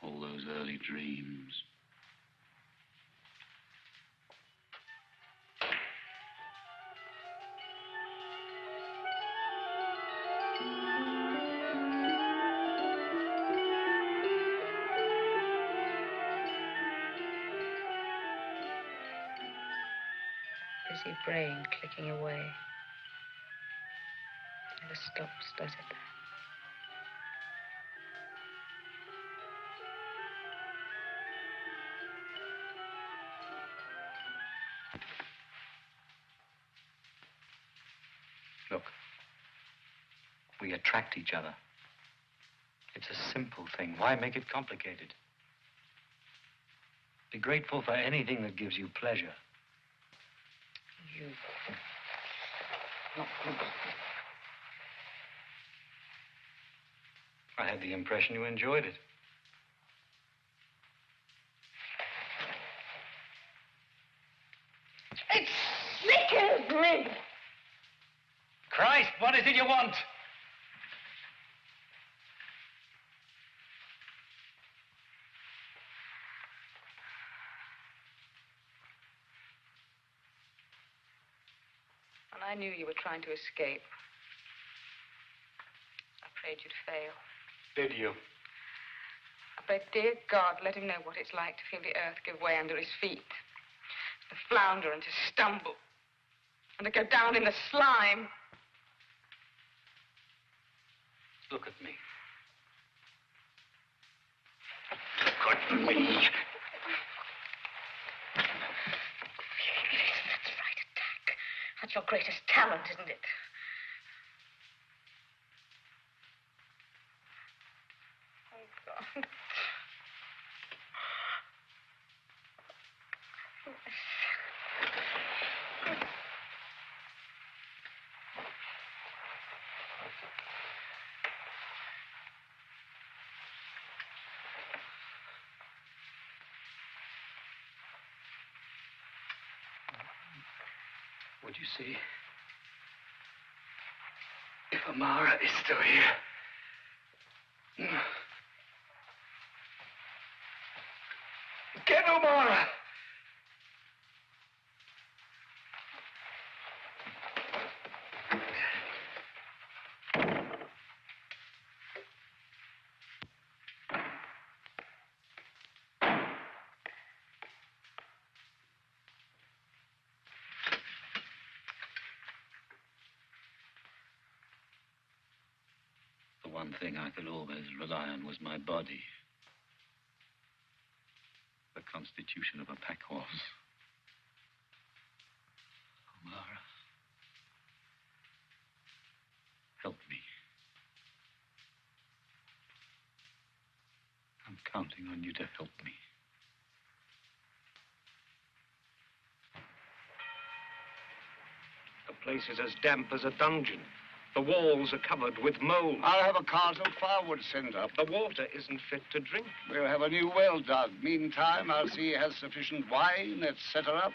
Speaker 3: All those early dreams.
Speaker 7: Busy brain clicking away. Never stops, does it?
Speaker 10: Look, we attract each other. It's a simple thing. Why make it complicated? Be grateful for anything that gives you pleasure.
Speaker 7: You. Not good.
Speaker 10: I had the impression you enjoyed it.
Speaker 7: It sickens me!
Speaker 9: Christ, what is it you want?
Speaker 7: When I knew you were trying to escape, I prayed you'd fail.
Speaker 3: Did you?
Speaker 7: I prayed, dear God, let him know what it's like to feel the earth give way under his feet, to flounder and to stumble, and to go down in the slime.
Speaker 3: Look at me. Look at me.
Speaker 7: That's right, attack. That's your greatest talent, isn't it? Oh, God.
Speaker 2: Would you see if Amara is still here? Get Amara!
Speaker 3: The one thing I could always rely on was my body. The constitution of a pack horse. Amara, help me. I'm counting on you to help me.
Speaker 5: The place is as damp as a dungeon. The walls are covered with mold.
Speaker 2: I'll have a cart of firewood sent up.
Speaker 5: The water isn't fit to drink.
Speaker 2: We'll have a new well dug. Meantime, I'll see he has sufficient wine, etc.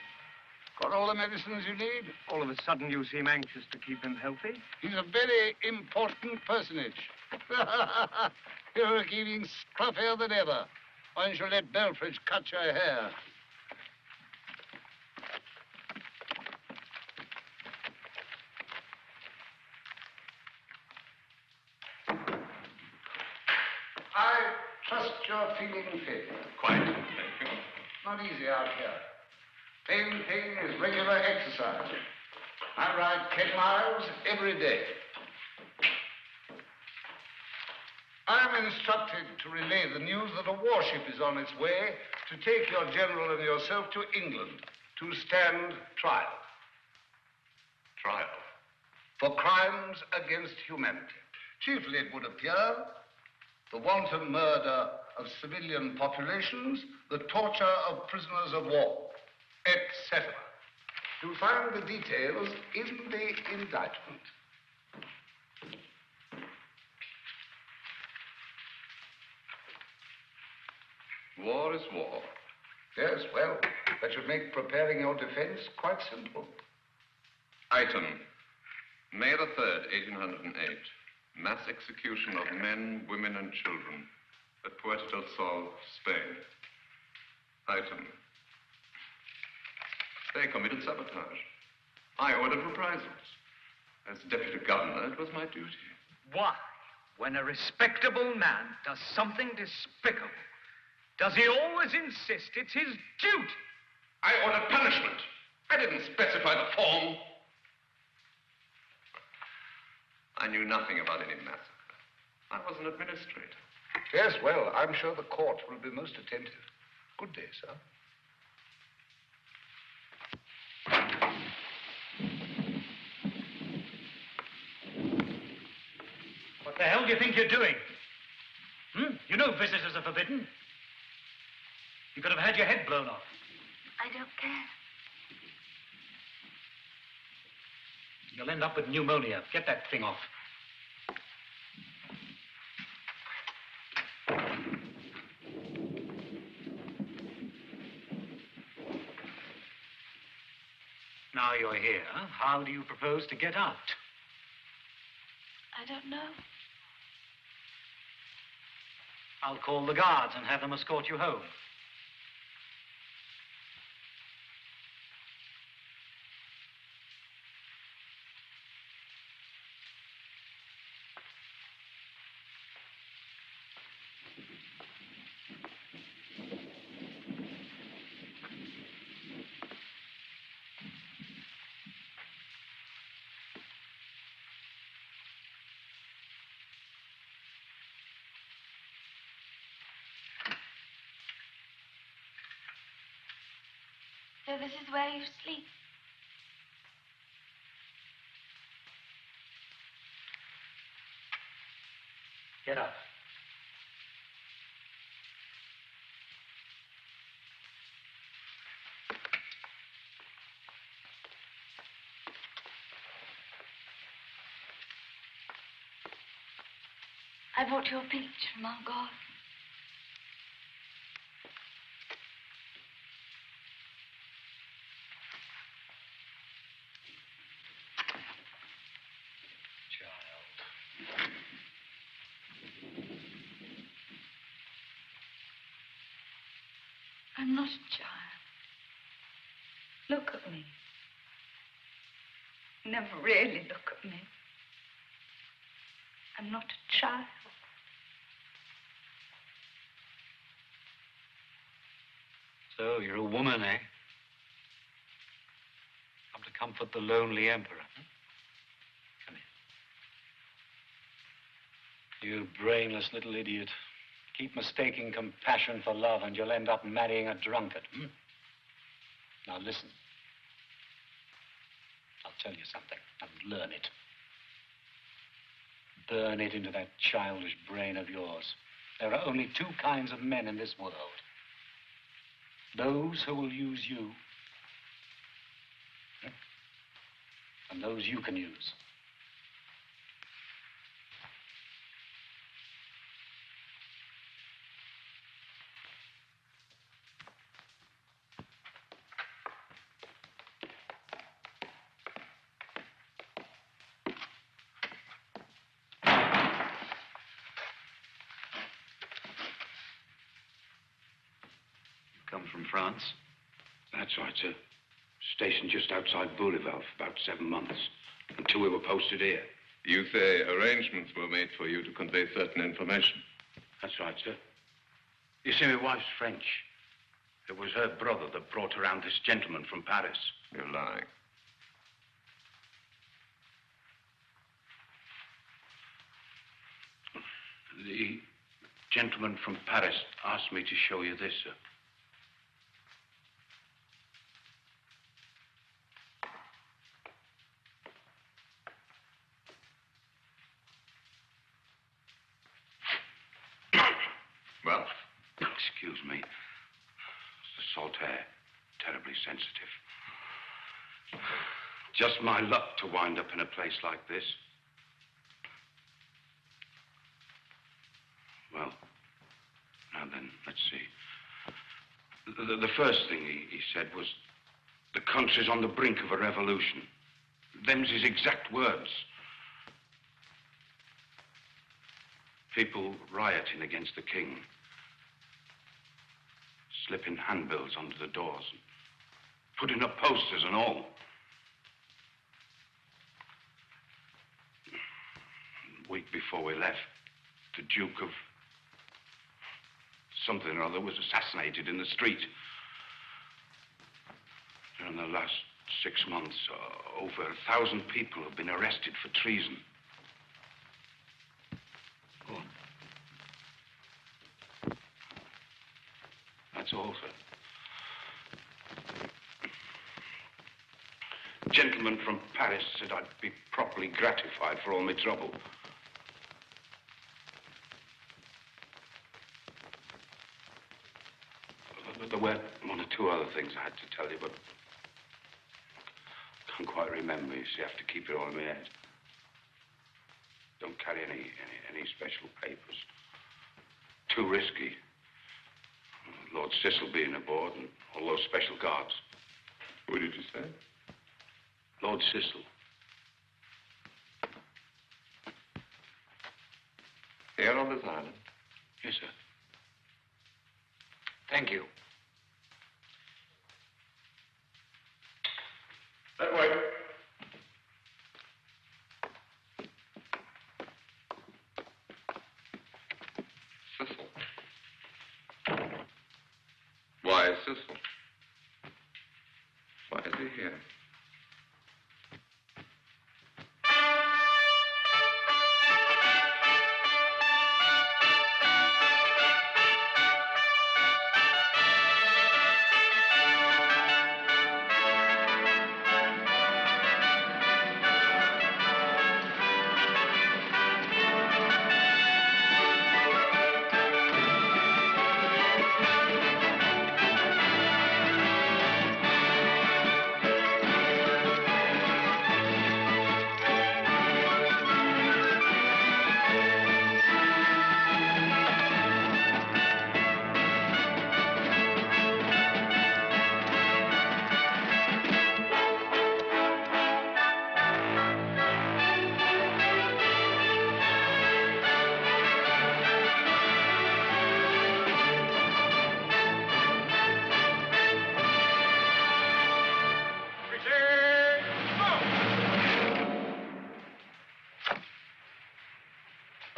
Speaker 2: Got all the medicines you need?
Speaker 5: All of a sudden, you seem anxious to keep him healthy.
Speaker 2: He's a very important personage. You're looking scruffier than ever. Why don't you let Belfridge cut your hair? I trust you're feeling fit.
Speaker 1: Quite, thank you.
Speaker 2: Not easy out here. Painting is regular exercise. I ride 10 miles every day. I'm instructed to relay the news that a warship is on its way to take your general and yourself to England to stand trial.
Speaker 1: Trial.
Speaker 2: For crimes against humanity. Chiefly, it would appear, the wanton murder of civilian populations, the torture of prisoners of war, etc. You'll find the details in the indictment.
Speaker 1: War is war.
Speaker 2: Yes, well, that should make preparing your defense quite simple.
Speaker 1: Item, May the 3rd, 1808. Mass execution of men, women, and children at Puerto del Sol, Spain. Item, they committed sabotage. I ordered reprisals. As deputy governor, it was my duty.
Speaker 9: Why, when a respectable man does something despicable, does he always insist it's his duty?
Speaker 1: I ordered punishment. I didn't specify the form. I knew nothing about any massacre. I was an administrator.
Speaker 2: Yes, well, I'm sure the court will be most attentive. Good day, sir.
Speaker 9: What the hell do you think you're doing? You know visitors are forbidden. You could have had your head blown off.
Speaker 6: I don't care.
Speaker 9: You'll end up with pneumonia. Get that thing off. Now you're here, how do you propose to get out?
Speaker 6: I don't know.
Speaker 9: I'll call the guards and have them escort you home.
Speaker 6: So this is where you sleep?
Speaker 9: Get up.
Speaker 6: I brought your peach from our garden. I'm not a child. Look at me. Never really look at me. I'm not a child.
Speaker 3: So you're a woman, eh? Come to comfort the lonely emperor. Huh? Come here. You brainless little idiot. Keep mistaking compassion for love and you'll end up marrying a drunkard. Now listen. I'll tell you something and learn it. Burn it into that childish brain of yours. There are only two kinds of men in this world. Those who will use you, and those you can use.
Speaker 11: Come from France? That's right, sir. Stationed just outside Bouleval for about 7 months, until we were posted here.
Speaker 1: You say arrangements were made for you to convey certain information.
Speaker 11: That's right, sir. You see, my wife's French. It was her brother that brought around this gentleman from Paris.
Speaker 1: You're lying.
Speaker 11: The gentleman from Paris asked me to show you this, sir.
Speaker 1: Well?
Speaker 11: Excuse me. It's the salt air. Terribly sensitive. Just my luck to wind up in a place like this. Well, now then, let's see. The first thing he said was, the country's on the brink of a revolution. Them's his exact words. People rioting against the king. Slipping handbills under the doors. And putting up posters and all. A week before we left, the Duke of something or other was assassinated in the street. During the last 6 months, over 1,000 people have been arrested for treason. Go on. That's all, sir. A gentleman from Paris said I'd be properly gratified for all my trouble. There were 1 or 2 other things I had to tell you, but I can't quite remember. You see, I have to keep it all in my head. Don't carry any special papers. Too risky. Lord Cecil being aboard and all those special guards.
Speaker 1: Who did you say?
Speaker 11: Lord Cecil.
Speaker 1: Here on this island?
Speaker 11: Yes, sir.
Speaker 3: Thank you.
Speaker 1: That way. Cecil. Why Cecil? Why is he here?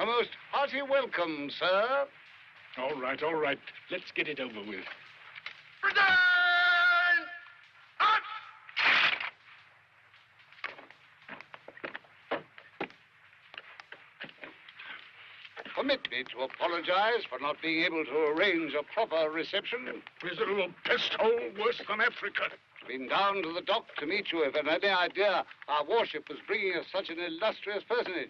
Speaker 2: A most hearty welcome, sir.
Speaker 12: All right, all right. Let's get it over with.
Speaker 2: Permit me to apologize for not being able to arrange a proper reception.
Speaker 12: Miserable pest hole worse than Africa.
Speaker 2: Been down to the dock to meet you if I had any idea our warship was bringing us such an illustrious personage.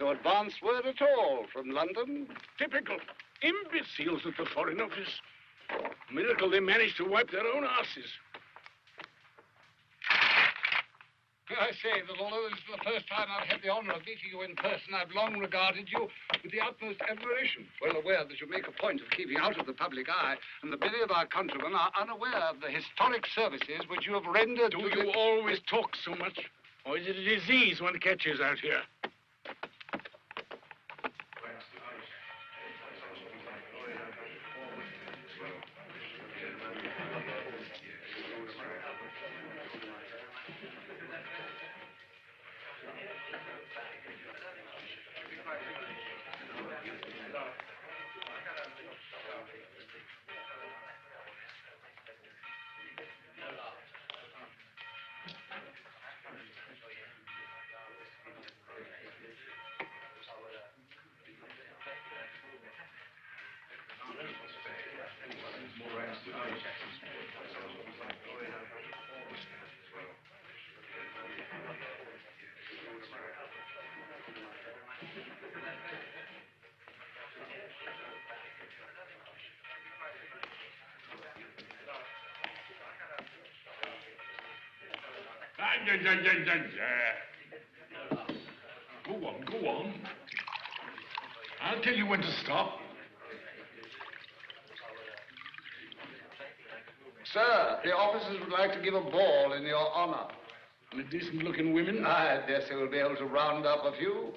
Speaker 2: No advance word at all from London.
Speaker 12: Typical. Imbeciles at the Foreign Office. Miracle they managed to wipe their own asses.
Speaker 2: I say that although this is the first time I've had the honor of meeting you in person, I've long regarded you with the utmost admiration. Well aware that you make a point of keeping out of the public eye, and that many of our countrymen are unaware of the historic services which you have rendered
Speaker 12: Do you always talk so much? Or is it a disease one catches out here? Go on. I'll tell you when to stop.
Speaker 2: Sir, the officers would like to give a ball in your honor.
Speaker 12: And the decent-looking women?
Speaker 2: I dare say we'll be able to round up a few.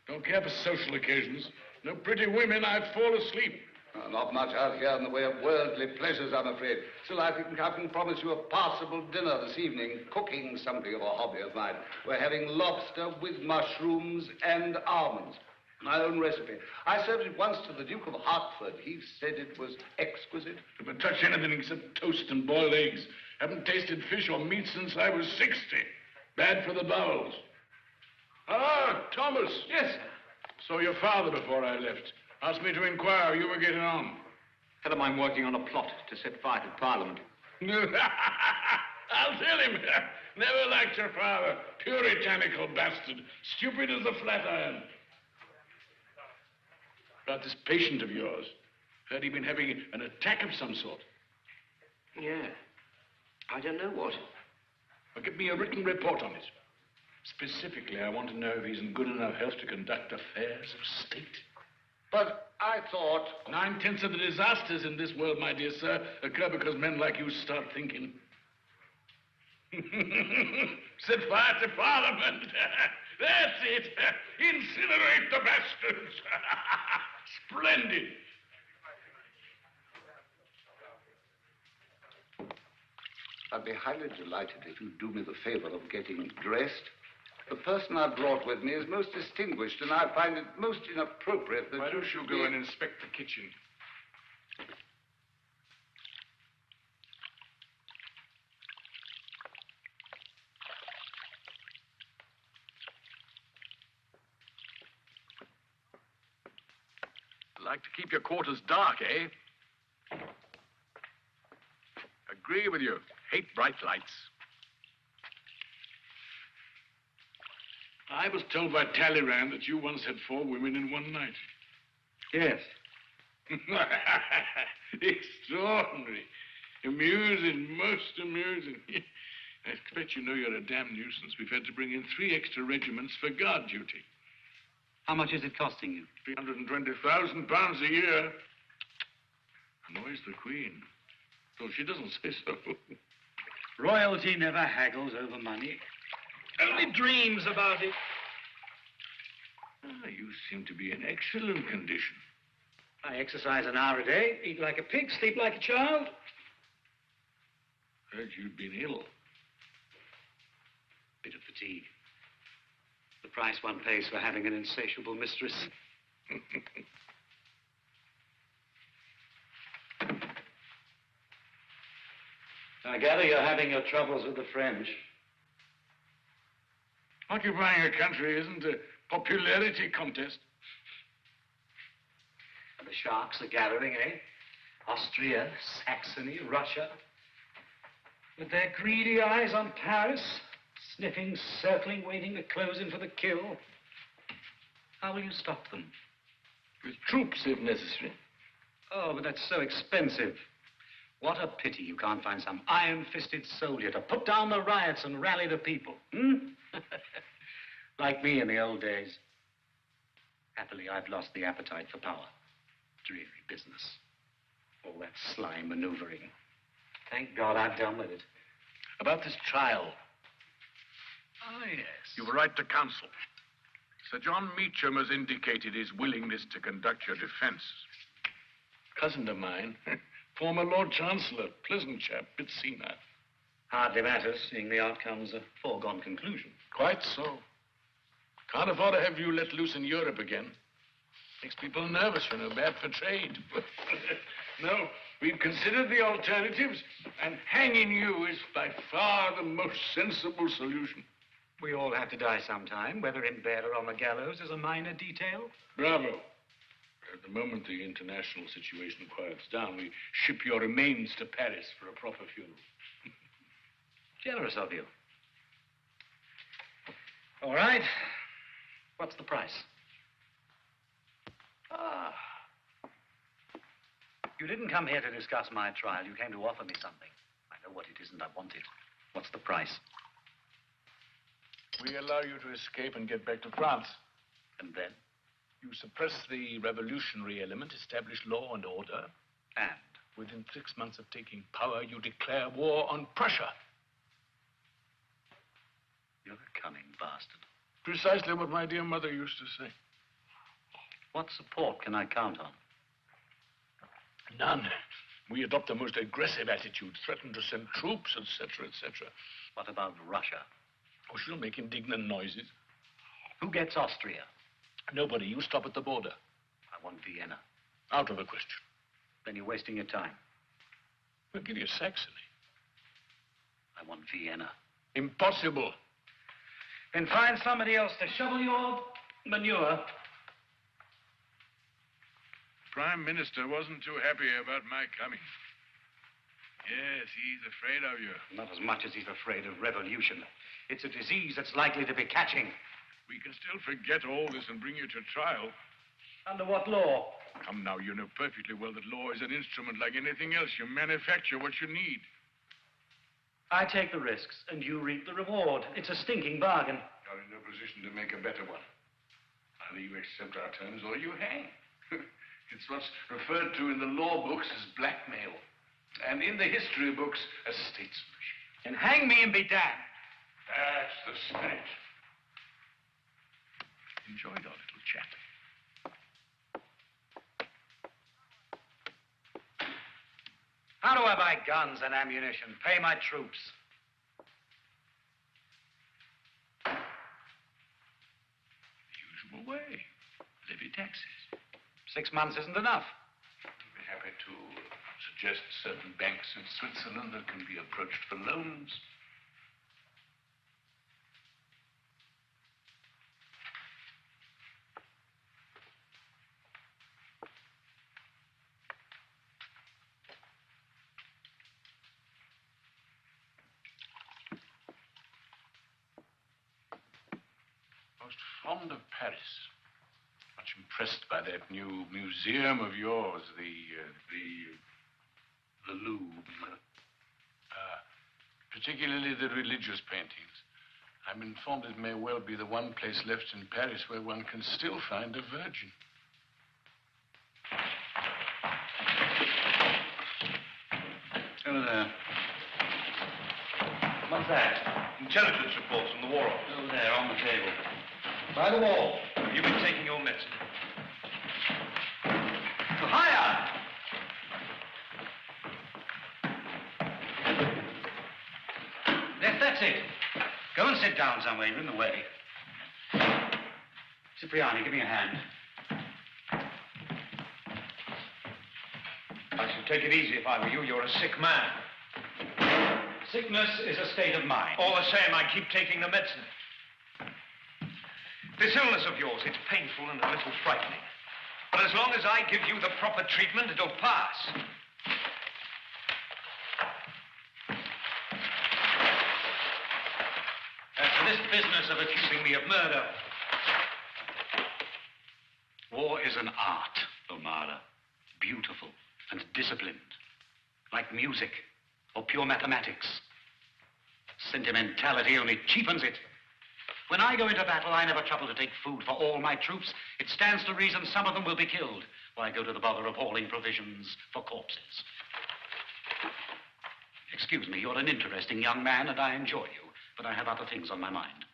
Speaker 12: Don't care for social occasions. No pretty women, I'd fall asleep.
Speaker 2: Not much out here in the way of worldly pleasures, I'm afraid. Still, I think I can promise you a passable dinner this evening. Cooking something of a hobby of mine. We're having lobster with mushrooms and almonds. My own recipe. I served it once to the Duke of Hertford. He said it was exquisite.
Speaker 12: Never touch anything except toast and boiled eggs. Haven't tasted fish or meat since I was 60. Bad for the bowels. Ah, Thomas.
Speaker 5: Yes, sir.
Speaker 12: Saw your father before I left. Asked me to inquire how you were getting on.
Speaker 5: Tell him I'm working on a plot to set fire to Parliament.
Speaker 12: I'll tell him. Never liked your father. Puritanical bastard. Stupid as a flat iron. About this patient of yours. Heard he'd been having an attack of some sort.
Speaker 10: Yeah. I don't know what.
Speaker 12: Well, give me a written report on it. Specifically, I want to know if he's in good enough health to conduct affairs of state.
Speaker 2: But I thought...
Speaker 12: 9/10 of the disasters in this world, my dear sir, occur because men like you start thinking. Set fire to Parliament. That's it. Incinerate the bastards. Splendid.
Speaker 2: I'd be highly delighted if you'd do me the favor of getting dressed. The person I brought with me is most distinguished, and I find it most inappropriate that
Speaker 12: Why
Speaker 2: you
Speaker 12: don't
Speaker 2: should
Speaker 12: you go and inspect the kitchen? Like to keep your quarters dark, eh? Agree with you. Hate bright lights. I was told by Talleyrand that you once had 4 women in one night.
Speaker 3: Yes.
Speaker 12: Extraordinary. Amusing, most amusing. I expect you know you're a damn nuisance. We've had to bring in 3 extra regiments for guard duty.
Speaker 3: How much is it costing you?
Speaker 12: £320,000 a year. Annoys the Queen. Though she doesn't say so.
Speaker 3: Royalty never haggles over money.
Speaker 9: Only dreams about it.
Speaker 12: Ah, you seem to be in excellent condition.
Speaker 3: I exercise an hour a day, eat like a pig, sleep like a child.
Speaker 12: Heard you'd been ill.
Speaker 3: Bit of fatigue. The price one pays for having an insatiable mistress. I gather you're having your troubles with the French.
Speaker 12: Occupying a country isn't a popularity contest.
Speaker 3: And the sharks are gathering, eh? Austria, Saxony, Russia. With their greedy eyes on Paris, sniffing, circling, waiting to close in for the kill. How will you stop them?
Speaker 12: With troops, if necessary.
Speaker 3: Oh, but that's so expensive. What a pity you can't find some iron-fisted soldier to put down the riots and rally the people, Like me in the old days. Happily, I've lost the appetite for power. Dreary business. All that sly maneuvering. Thank God I'm done with it.
Speaker 12: About this trial.
Speaker 3: Oh, yes.
Speaker 12: You were right to counsel. Sir John Meacham has indicated his willingness to conduct your defense. Cousin of mine, former Lord Chancellor, pleasant chap, bit senile.
Speaker 3: Hardly matters, seeing the outcome's a foregone conclusion.
Speaker 12: Quite so. Can't afford to have you let loose in Europe again. Makes people nervous, bad for trade. No, we've considered the alternatives, and hanging you is by far the most sensible solution.
Speaker 3: We all have to die sometime, whether in bed or on the gallows is a minor detail.
Speaker 12: Bravo. At the moment the international situation quiets down, we ship your remains to Paris for a proper funeral.
Speaker 3: Generous of you. All right. What's the price? You didn't come here to discuss my trial. You came to offer me something. I know what it is and I want it. What's the price?
Speaker 12: We allow you to escape and get back to France.
Speaker 3: And then?
Speaker 12: You suppress the revolutionary element, establish law and order.
Speaker 3: And?
Speaker 12: Within 6 months of taking power, you declare war on Prussia.
Speaker 3: You're a cunning bastard.
Speaker 12: Precisely what my dear mother used to say.
Speaker 3: What support can I count on?
Speaker 12: None. We adopt a most aggressive attitude, threaten to send troops, etc., etc.
Speaker 3: What about Russia?
Speaker 12: Oh, she'll make indignant noises.
Speaker 3: Who gets Austria?
Speaker 12: Nobody. You stop at the border.
Speaker 3: I want Vienna.
Speaker 12: Out of the question.
Speaker 3: Then you're wasting your time.
Speaker 12: We'll give you Saxony.
Speaker 3: I want Vienna.
Speaker 12: Impossible.
Speaker 3: Then find somebody else to shovel your manure.
Speaker 12: Prime Minister wasn't too happy about my coming. Yes, he's afraid of you.
Speaker 3: Not as much as he's afraid of revolution. It's a disease that's likely to be catching.
Speaker 12: We can still forget all this and bring you to trial.
Speaker 3: Under what law?
Speaker 12: Come now, you know perfectly well that law is an instrument like anything else. You manufacture what you need.
Speaker 3: I take the risks, and you reap the reward. It's a stinking bargain.
Speaker 12: You're in no position to make a better one. Either you accept our terms or you hang. It's what's referred to in the law books as blackmail. And in the history books as statesmanship.
Speaker 3: And hang me and be damned.
Speaker 12: That's the spirit. Enjoyed our little chat.
Speaker 3: How do I buy guns and ammunition? Pay my troops.
Speaker 12: The usual way. Levy taxes.
Speaker 3: 6 months isn't enough.
Speaker 12: I'd be happy to suggest certain banks in Switzerland that can be approached for loans. Most fond of Paris. Much impressed by that new museum of yours, the Louvre. Particularly the religious paintings. I'm informed it may well be the one place left in Paris where one can still find a virgin.
Speaker 3: Over there.
Speaker 5: What's that? Intelligence reports from the War Office.
Speaker 3: Over there, on the table.
Speaker 5: By the wall. You've been taking your medicine. Higher!
Speaker 3: Yes, that's it. Go and sit down somewhere. You're in the way. Cipriani, give me a hand.
Speaker 5: should take it easy if I were you. You're a sick man.
Speaker 3: Sickness is a state of mind.
Speaker 5: All the same, I keep taking the medicine. This illness of yours, it's painful and a little frightening. But as long as I give you the proper treatment, it'll pass.
Speaker 3: As for this business of accusing me of murder, war is an art, O'Mara. Beautiful and disciplined, like music or pure mathematics. Sentimentality only cheapens it. When I go into battle, I never trouble to take food for all my troops. It stands to reason some of them will be killed. Why go to the bother of hauling provisions for corpses? Excuse me, you're an interesting young man, and I enjoy you, but I have other things on my mind.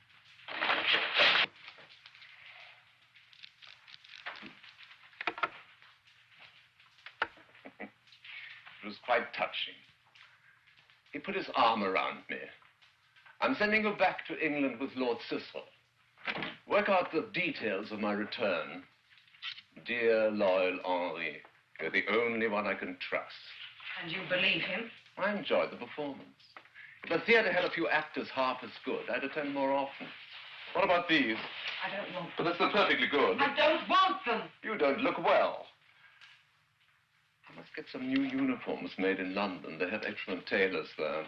Speaker 1: It was quite touching. He put his arm around me. I'm sending you back to England with Lord Cecil. Work out the details of my return. Dear, loyal Henri, you're the only one I can trust.
Speaker 7: And you believe him?
Speaker 1: I enjoyed the performance. If the theater had a few actors half as good, I'd attend more often. What about these?
Speaker 7: I don't want
Speaker 1: Well, they're perfectly good.
Speaker 7: I don't want them.
Speaker 1: You don't look well. I must get some new uniforms made in London. They have excellent tailors there.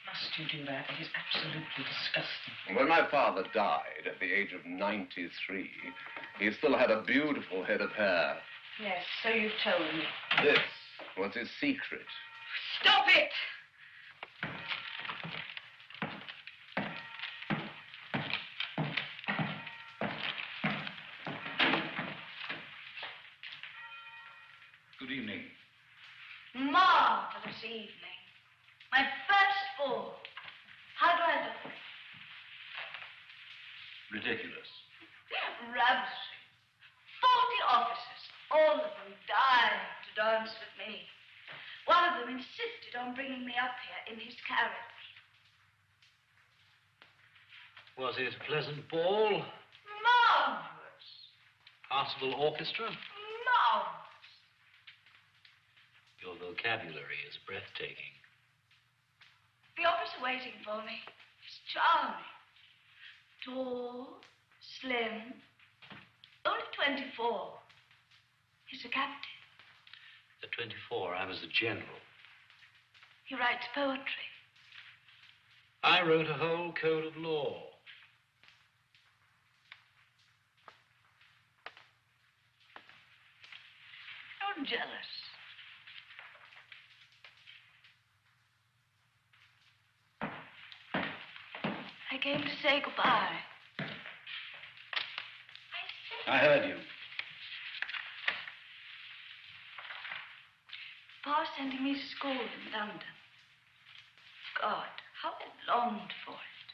Speaker 7: Must you do that? It is absolutely disgusting.
Speaker 1: When my father died at the age of 93, he still had a beautiful head of hair.
Speaker 7: Yes, so you've told me.
Speaker 1: This was his secret.
Speaker 7: Stop it!
Speaker 3: Good evening.
Speaker 6: Marvelous evening. My first ball. How do I look?
Speaker 3: Ridiculous.
Speaker 6: Ravishing. 40 officers, all of them dying to dance with me. One of them insisted on bringing me up here in his carriage.
Speaker 3: Was it a pleasant ball?
Speaker 6: Marvelous.
Speaker 3: Passable orchestra?
Speaker 6: Marvelous.
Speaker 3: Your vocabulary is breathtaking.
Speaker 6: The officer waiting for me is charming. Tall, slim, only 24. He's a captain.
Speaker 3: At 24, I was a general.
Speaker 6: He writes poetry.
Speaker 3: I wrote a whole code of law.
Speaker 6: I'm jealous. I came to say goodbye.
Speaker 3: I heard you.
Speaker 6: Papa's sending me to school in London. God, how I longed for it.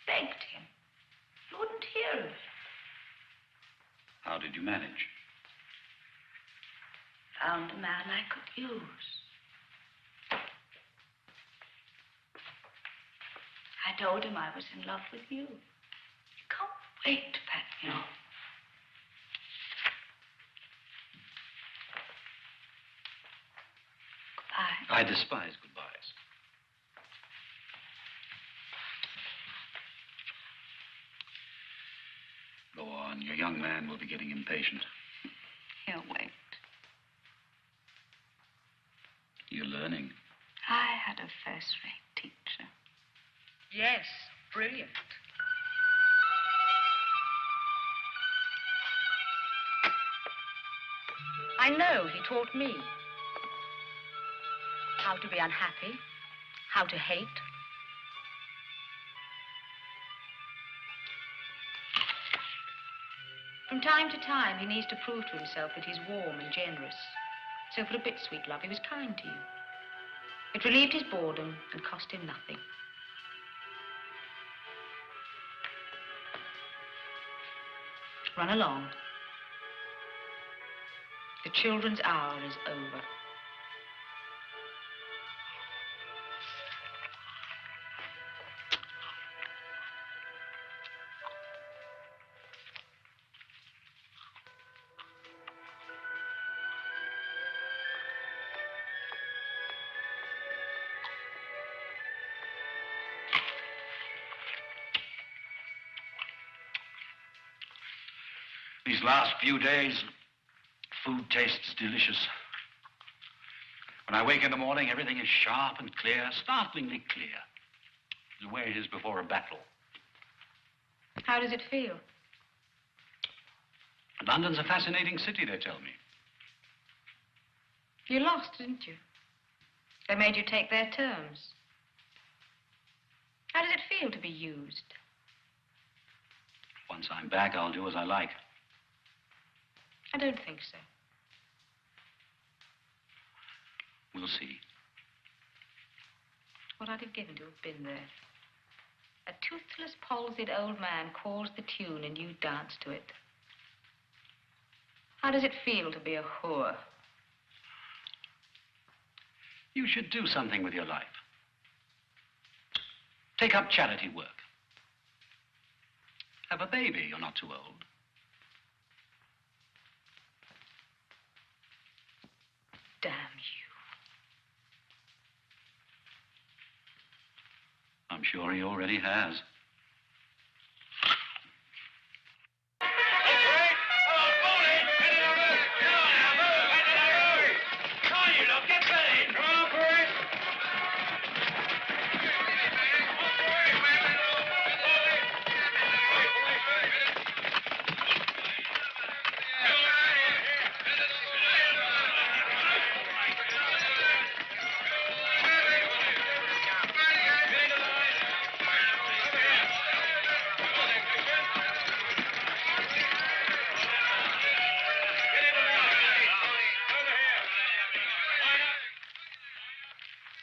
Speaker 6: Begged him. He wouldn't hear of it.
Speaker 3: How did you manage?
Speaker 6: Found a man I could use. I told him I was in love with you. He can't wait to pat me on. Goodbye.
Speaker 3: I despise goodbyes. Go on. Your young man will be getting impatient.
Speaker 6: He'll wait.
Speaker 3: You're learning.
Speaker 6: I had a first-rate teacher.
Speaker 7: Yes, brilliant. I know he taught me how to be unhappy, how to hate. From time to time, he needs to prove to himself that he's warm and generous. So for a bit, sweet love, he was kind to you. It relieved his boredom and cost him nothing. Run along. The children's hour is over.
Speaker 3: These last few days, food tastes delicious. When I wake in the morning, everything is sharp and clear, startlingly clear. The way it is before a battle.
Speaker 7: How does it feel?
Speaker 3: London's a fascinating city, they tell me.
Speaker 7: You lost, didn't you? They made you take their terms. How does it feel to be used?
Speaker 3: Once I'm back, I'll do as I like.
Speaker 7: I don't think so.
Speaker 3: We'll see.
Speaker 7: What I'd have given to have been there. A toothless, palsied old man calls the tune and you dance to it. How does it feel to be a whore?
Speaker 3: You should do something with your life. Take up charity work. Have a baby, you're not too old.
Speaker 7: Damn you.
Speaker 3: I'm sure he already has.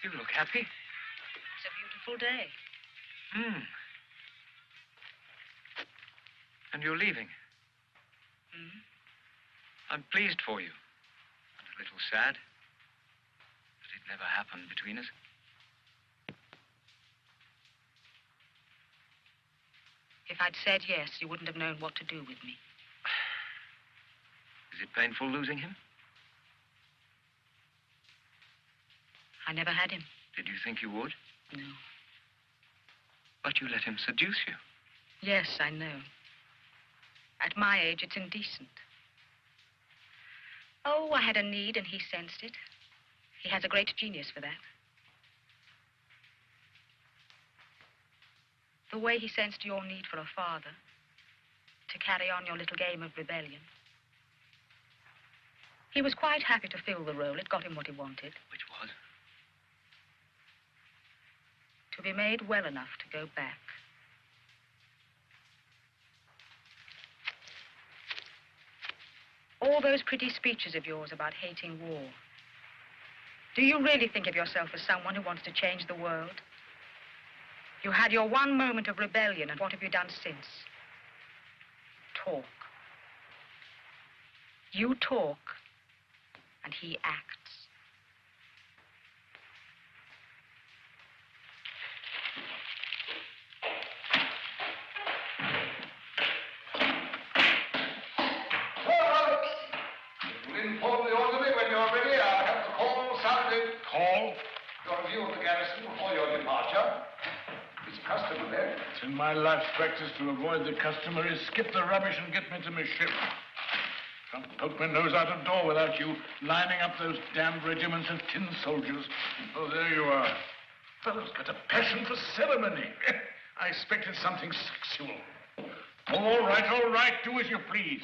Speaker 10: You look happy.
Speaker 7: It's a beautiful day.
Speaker 10: Hmm. And you're leaving.
Speaker 7: Hmm?
Speaker 10: I'm pleased for you. And a little sad that it never happened between us.
Speaker 7: If I'd said yes, you wouldn't have known what to do with me.
Speaker 10: Is it painful losing him?
Speaker 7: I never had him.
Speaker 10: Did you think you would?
Speaker 7: No.
Speaker 10: But you let him seduce you.
Speaker 7: Yes, I know. At my age, it's indecent. Oh, I had a need and he sensed it. He has a great genius for that. The way he sensed your need for a father, to carry on your little game of rebellion. He was quite happy to fill the role. It got him what he wanted.
Speaker 10: Which was?
Speaker 7: To be made well enough to go back. All those pretty speeches of yours about hating war. Do you really think of yourself as someone who wants to change the world? You had your one moment of rebellion, and what have you done since? Talk. You talk, and he acts.
Speaker 2: Inform the orderly when you're ready. I'll have the call sounded.
Speaker 12: Call?
Speaker 2: Your review of the garrison before your departure. It's custom there.
Speaker 12: It's in my life's practice to avoid the customary skip the rubbish and get me to my ship. Can't poke my nose out of door without you lining up those damned regiments of tin soldiers. Oh, there you are. Fellow's got a passion for ceremony. I expected something sexual. All right, do as you please.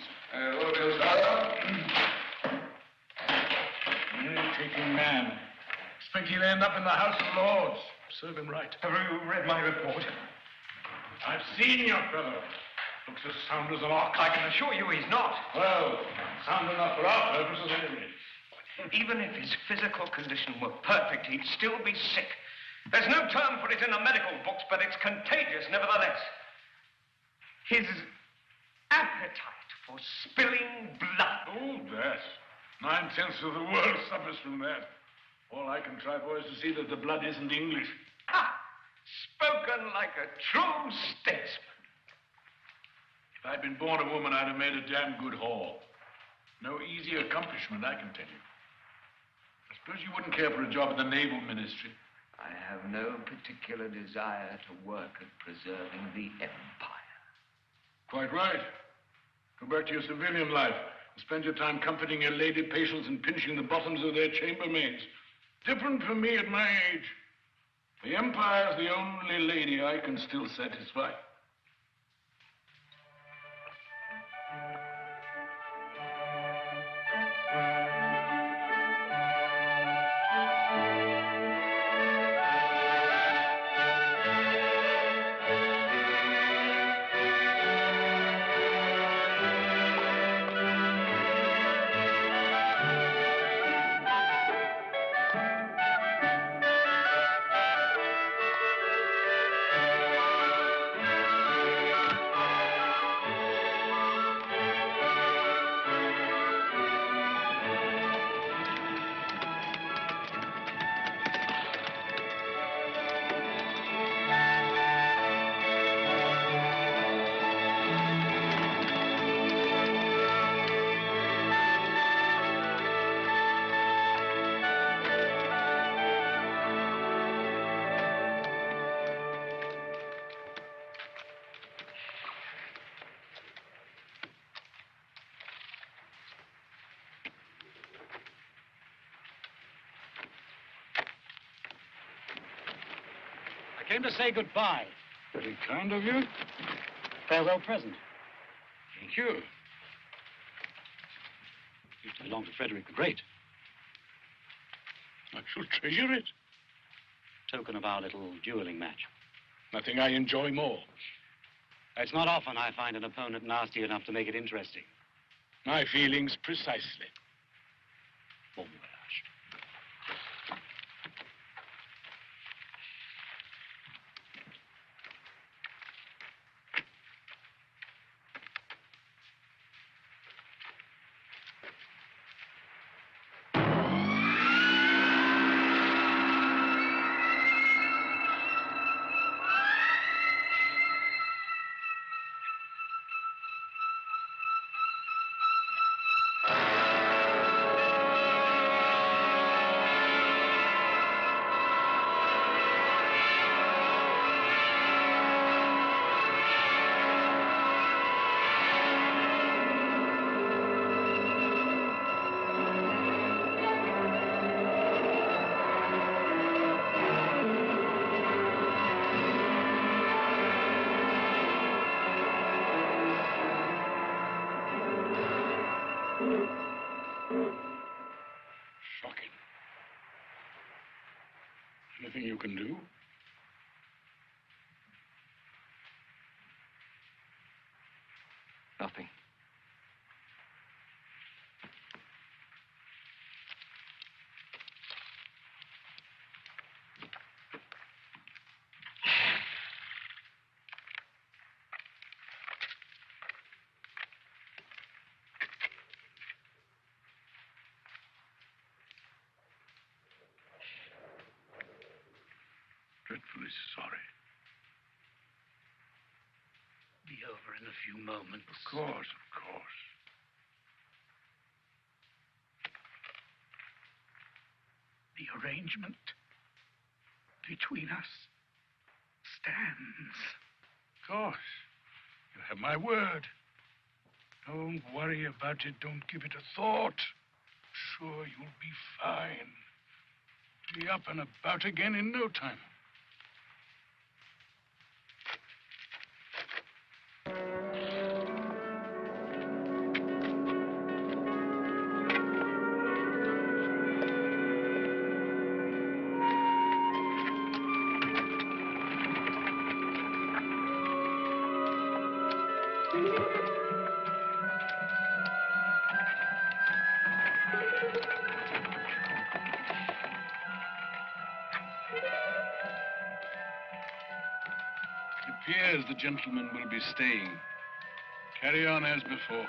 Speaker 12: Irritating man. Expect he'll end up in the House of Lords. Serve him right.
Speaker 10: Have you read my report?
Speaker 12: I've seen your fellow. Looks as sound as an ox.
Speaker 10: I can assure you he's not.
Speaker 12: Well, sound enough for our purposes anyway.
Speaker 10: Even if his physical condition were perfect, he'd still be sick. There's no term for it in the medical books, but it's contagious nevertheless. His appetite for spilling blood.
Speaker 12: Oh, that. 9/10 of the world suffers from that. All I can try for is to see that the blood isn't English.
Speaker 10: Ha! Spoken like a true statesman.
Speaker 12: If I'd been born a woman, I'd have made a damn good haul. No easy accomplishment, I can tell you. I suppose you wouldn't care for a job in the Naval Ministry.
Speaker 10: I have no particular desire to work at preserving the empire.
Speaker 12: Quite right. Go back to your civilian life and spend your time comforting your lady patients and pinching the bottoms of their chambermaids. Different from me at my age. The Empire's the only lady I can still satisfy.
Speaker 3: I came to say goodbye.
Speaker 12: Very kind of you.
Speaker 3: Farewell present.
Speaker 12: Thank you.
Speaker 3: Used to belong to Frederick the Great.
Speaker 12: I shall treasure it.
Speaker 3: Token of our little dueling match.
Speaker 12: Nothing I enjoy more.
Speaker 3: It's not often I find an opponent nasty enough to make it interesting.
Speaker 12: My feelings precisely.
Speaker 3: Bon voyage.
Speaker 12: Shocking. Anything you can do?
Speaker 5: Nothing.
Speaker 12: Dreadfully sorry.
Speaker 8: Be over in a few moments.
Speaker 12: Of course, of course.
Speaker 8: The arrangement between us stands.
Speaker 12: Of course. You have my word. Don't worry about it. Don't give it a thought. Sure, you'll be fine. Be up and about again in no time. It appears the gentleman will be staying. Carry on as before.